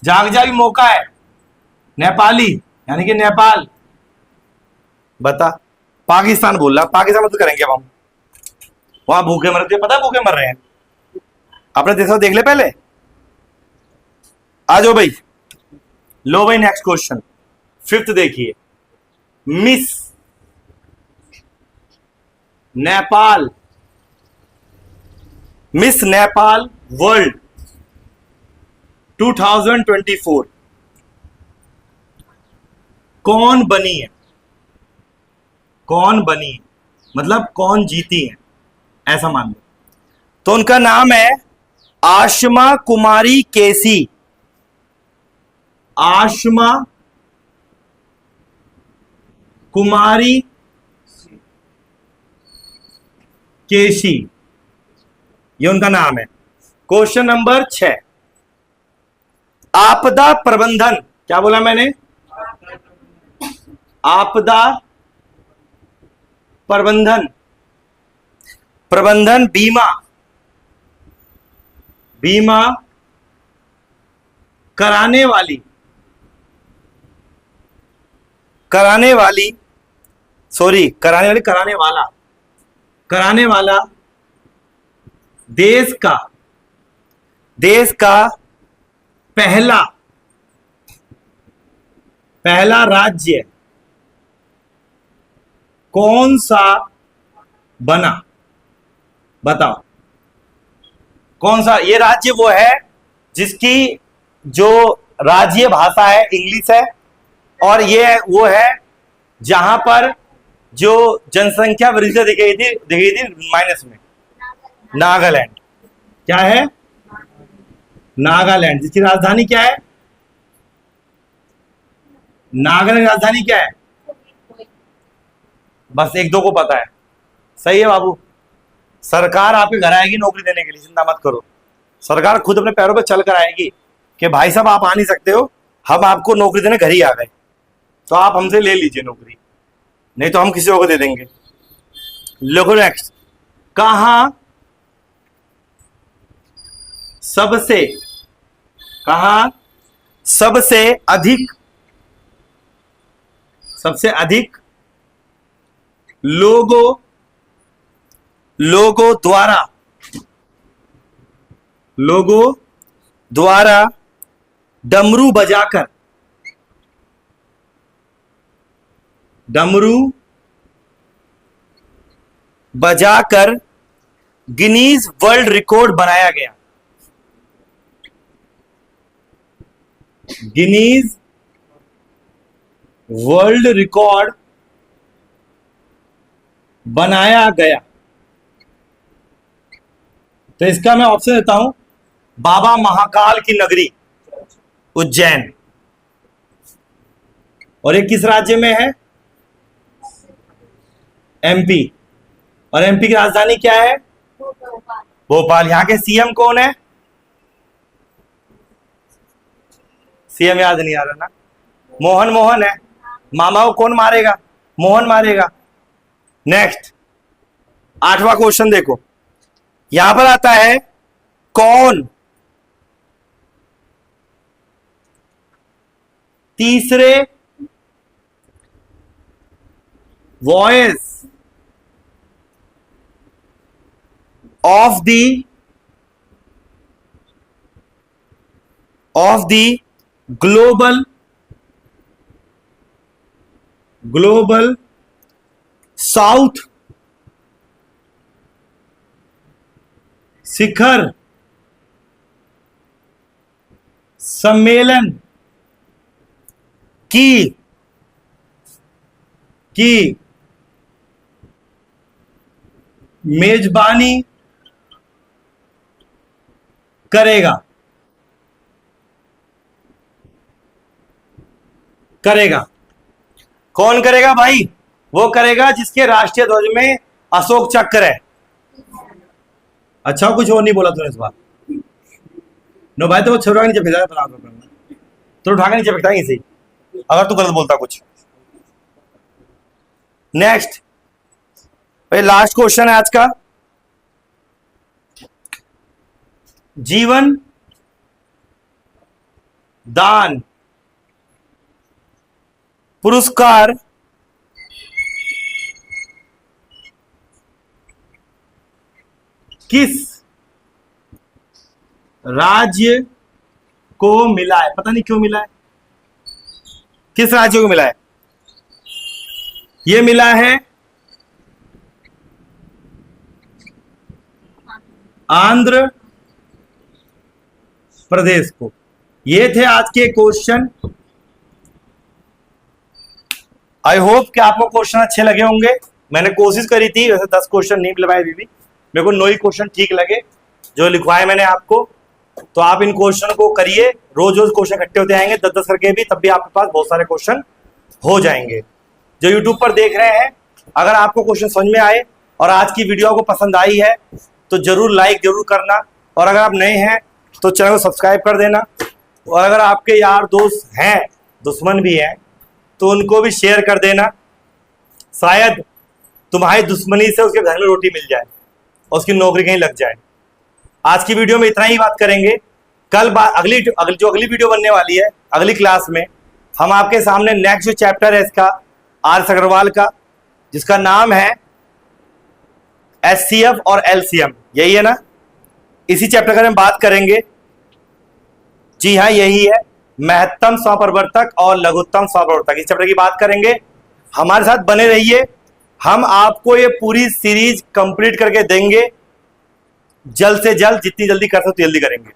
जाग जा, भी मौका है। नेपाली यानी कि नेपाल, बता पाकिस्तान बोल रहा, पाकिस्तान मदद करेंगे अब हम। वहां भूखे मरते, पता है भूखे मर रहे हैं। अपने देश में देख ले पहले। आ जाओ भाई, लो भाई नेक्स्ट क्वेश्चन 5th देखिए। मिस नेपाल वर्ल्ड 2024 कौन बनी है? मतलब कौन जीती है, ऐसा मान लो। तो उनका नाम है आशमा कुमारी केसी। आशमा कुमारी केसी, ये उनका नाम है। क्वेश्चन नंबर 6, आपदा प्रबंधन, क्या बोला मैंने? आपदा प्रबंधन बीमा कराने वाला देश का पहला राज्य कौन सा बना? बताओ कौन सा? ये राज्य वो है जिसकी जो राज्य भाषा है इंग्लिश है, और ये वो है जहां पर जो जनसंख्या वृद्धि दिखी थी माइनस में। नागालैंड। क्या है? नागालैंड, जिसकी राजधानी क्या है? नागालैंड की राजधानी क्या है? बस 1-2 को पता है। सही है बाबू, सरकार आपके घर आएगी नौकरी देने के लिए, चिंता मत करो। सरकार खुद अपने पैरों पर चल कर आएगी कि भाई साहब आप आ नहीं सकते हो, हम आपको नौकरी देने घर ही आ गए, तो आप हमसे ले लीजिए नौकरी, नहीं तो हम किसी और को दे देंगे। लोगों नेक्स्ट, कहां सबसे अधिक लोगों द्वारा डमरू बजाकर गिनीज वर्ल्ड रिकॉर्ड बनाया गया? गिनीज वर्ल्ड रिकॉर्ड बनाया गया। तो इसका मैं ऑप्शन देता हूं, बाबा महाकाल की नगरी उज्जैन। और ये किस राज्य में है? एमपी। और एमपी की राजधानी क्या है? भोपाल। यहां के सीएम कौन है? सीएम याद नहीं आ रहा ना, मोहन है। मामा को कौन मारेगा? मोहन मारेगा। नेक्स्ट 8वां क्वेश्चन देखो, यहां पर आता है कौन तीसरे Voice of the Global South शिखर सम्मेलन की मेजबानी करेगा? कौन करेगा भाई? वो करेगा जिसके राष्ट्रीय ध्वज में अशोक चक्र है। अच्छा कुछ और नहीं बोला तूने इस बार। नो भाई, तो वो छोरा नीचे भेजा था, तो उठा के नीचे फेंकता है इसे अगर तू गलत बोलता कुछ। नेक्स्ट भाई, लास्ट क्वेश्चन है आज का। जीवन दान पुरस्कार किस राज्य को मिला है? पता नहीं क्यों मिला है, किस राज्य को मिला है? यह मिला है आंध्र प्रदेश को। ये थे आज के क्वेश्चन। आई होप कि आपको क्वेश्चन अच्छे लगे होंगे। मैंने कोशिश करी थी, वैसे 10 क्वेश्चन नहीं मिल पाए अभी भी, मेरे को 9 ही क्वेश्चन ठीक लगे जो लिखवाए मैंने आपको। तो आप इन क्वेश्चन को करिए, रोज रोज क्वेश्चन इकट्ठे होते आएंगे 10-10 करके भी, तब भी आपके पास बहुत सारे क्वेश्चन हो जाएंगे। जो यूट्यूब पर देख रहे हैं, अगर आपको क्वेश्चन समझ में आए और आज की वीडियो को पसंद आई है तो जरूर लाइक जरूर करना, और अगर आप नए हैं तो चैनल को सब्सक्राइब कर देना, और अगर आपके यार दोस्त हैं, दुश्मन भी हैं, तो उनको भी शेयर कर देना। शायद तुम्हारी दुश्मनी से उसके घर में रोटी मिल जाए और उसकी नौकरी कहीं लग जाए। आज की वीडियो में इतना ही बात करेंगे। कल अगली वीडियो बनने वाली है, अगली क्लास में हम आपके सामने नेक्स्ट जो चैप्टर है इसका, आर.एस. अग्रवाल का, जिसका नाम है एचसीएफ और एलसीएम, यही है ना? इसी चैप्टर के बारे में बात करेंगे। जी हाँ, यही है, महत्तम स्वप्रवर्तक और लघुत्तम स्वप्रवर्तक। इस चैप्टर की बात करेंगे। हमारे साथ बने रहिए, हम आपको ये पूरी सीरीज कंप्लीट करके देंगे जल्द से जल्द। जितनी जल्दी कर सकते जल्दी करेंगे,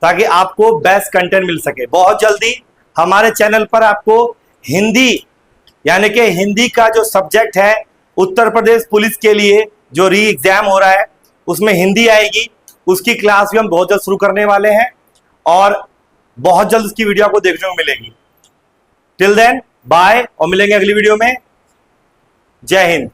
ताकि आपको बेस्ट कंटेंट मिल सके। बहुत जल्दी हमारे चैनल पर आपको हिंदी, यानी कि हिंदी का जो सब्जेक्ट है उत्तर प्रदेश पुलिस के लिए जो री एग्जाम हो रहा है, उसमें हिंदी आएगी। उसकी क्लास भी हम बहुत जल्द शुरू करने वाले हैं, और बहुत जल्द उसकी वीडियो आपको देखने को मिलेगी। टिल देन बाय, और मिलेंगे अगली वीडियो में। जय हिंद।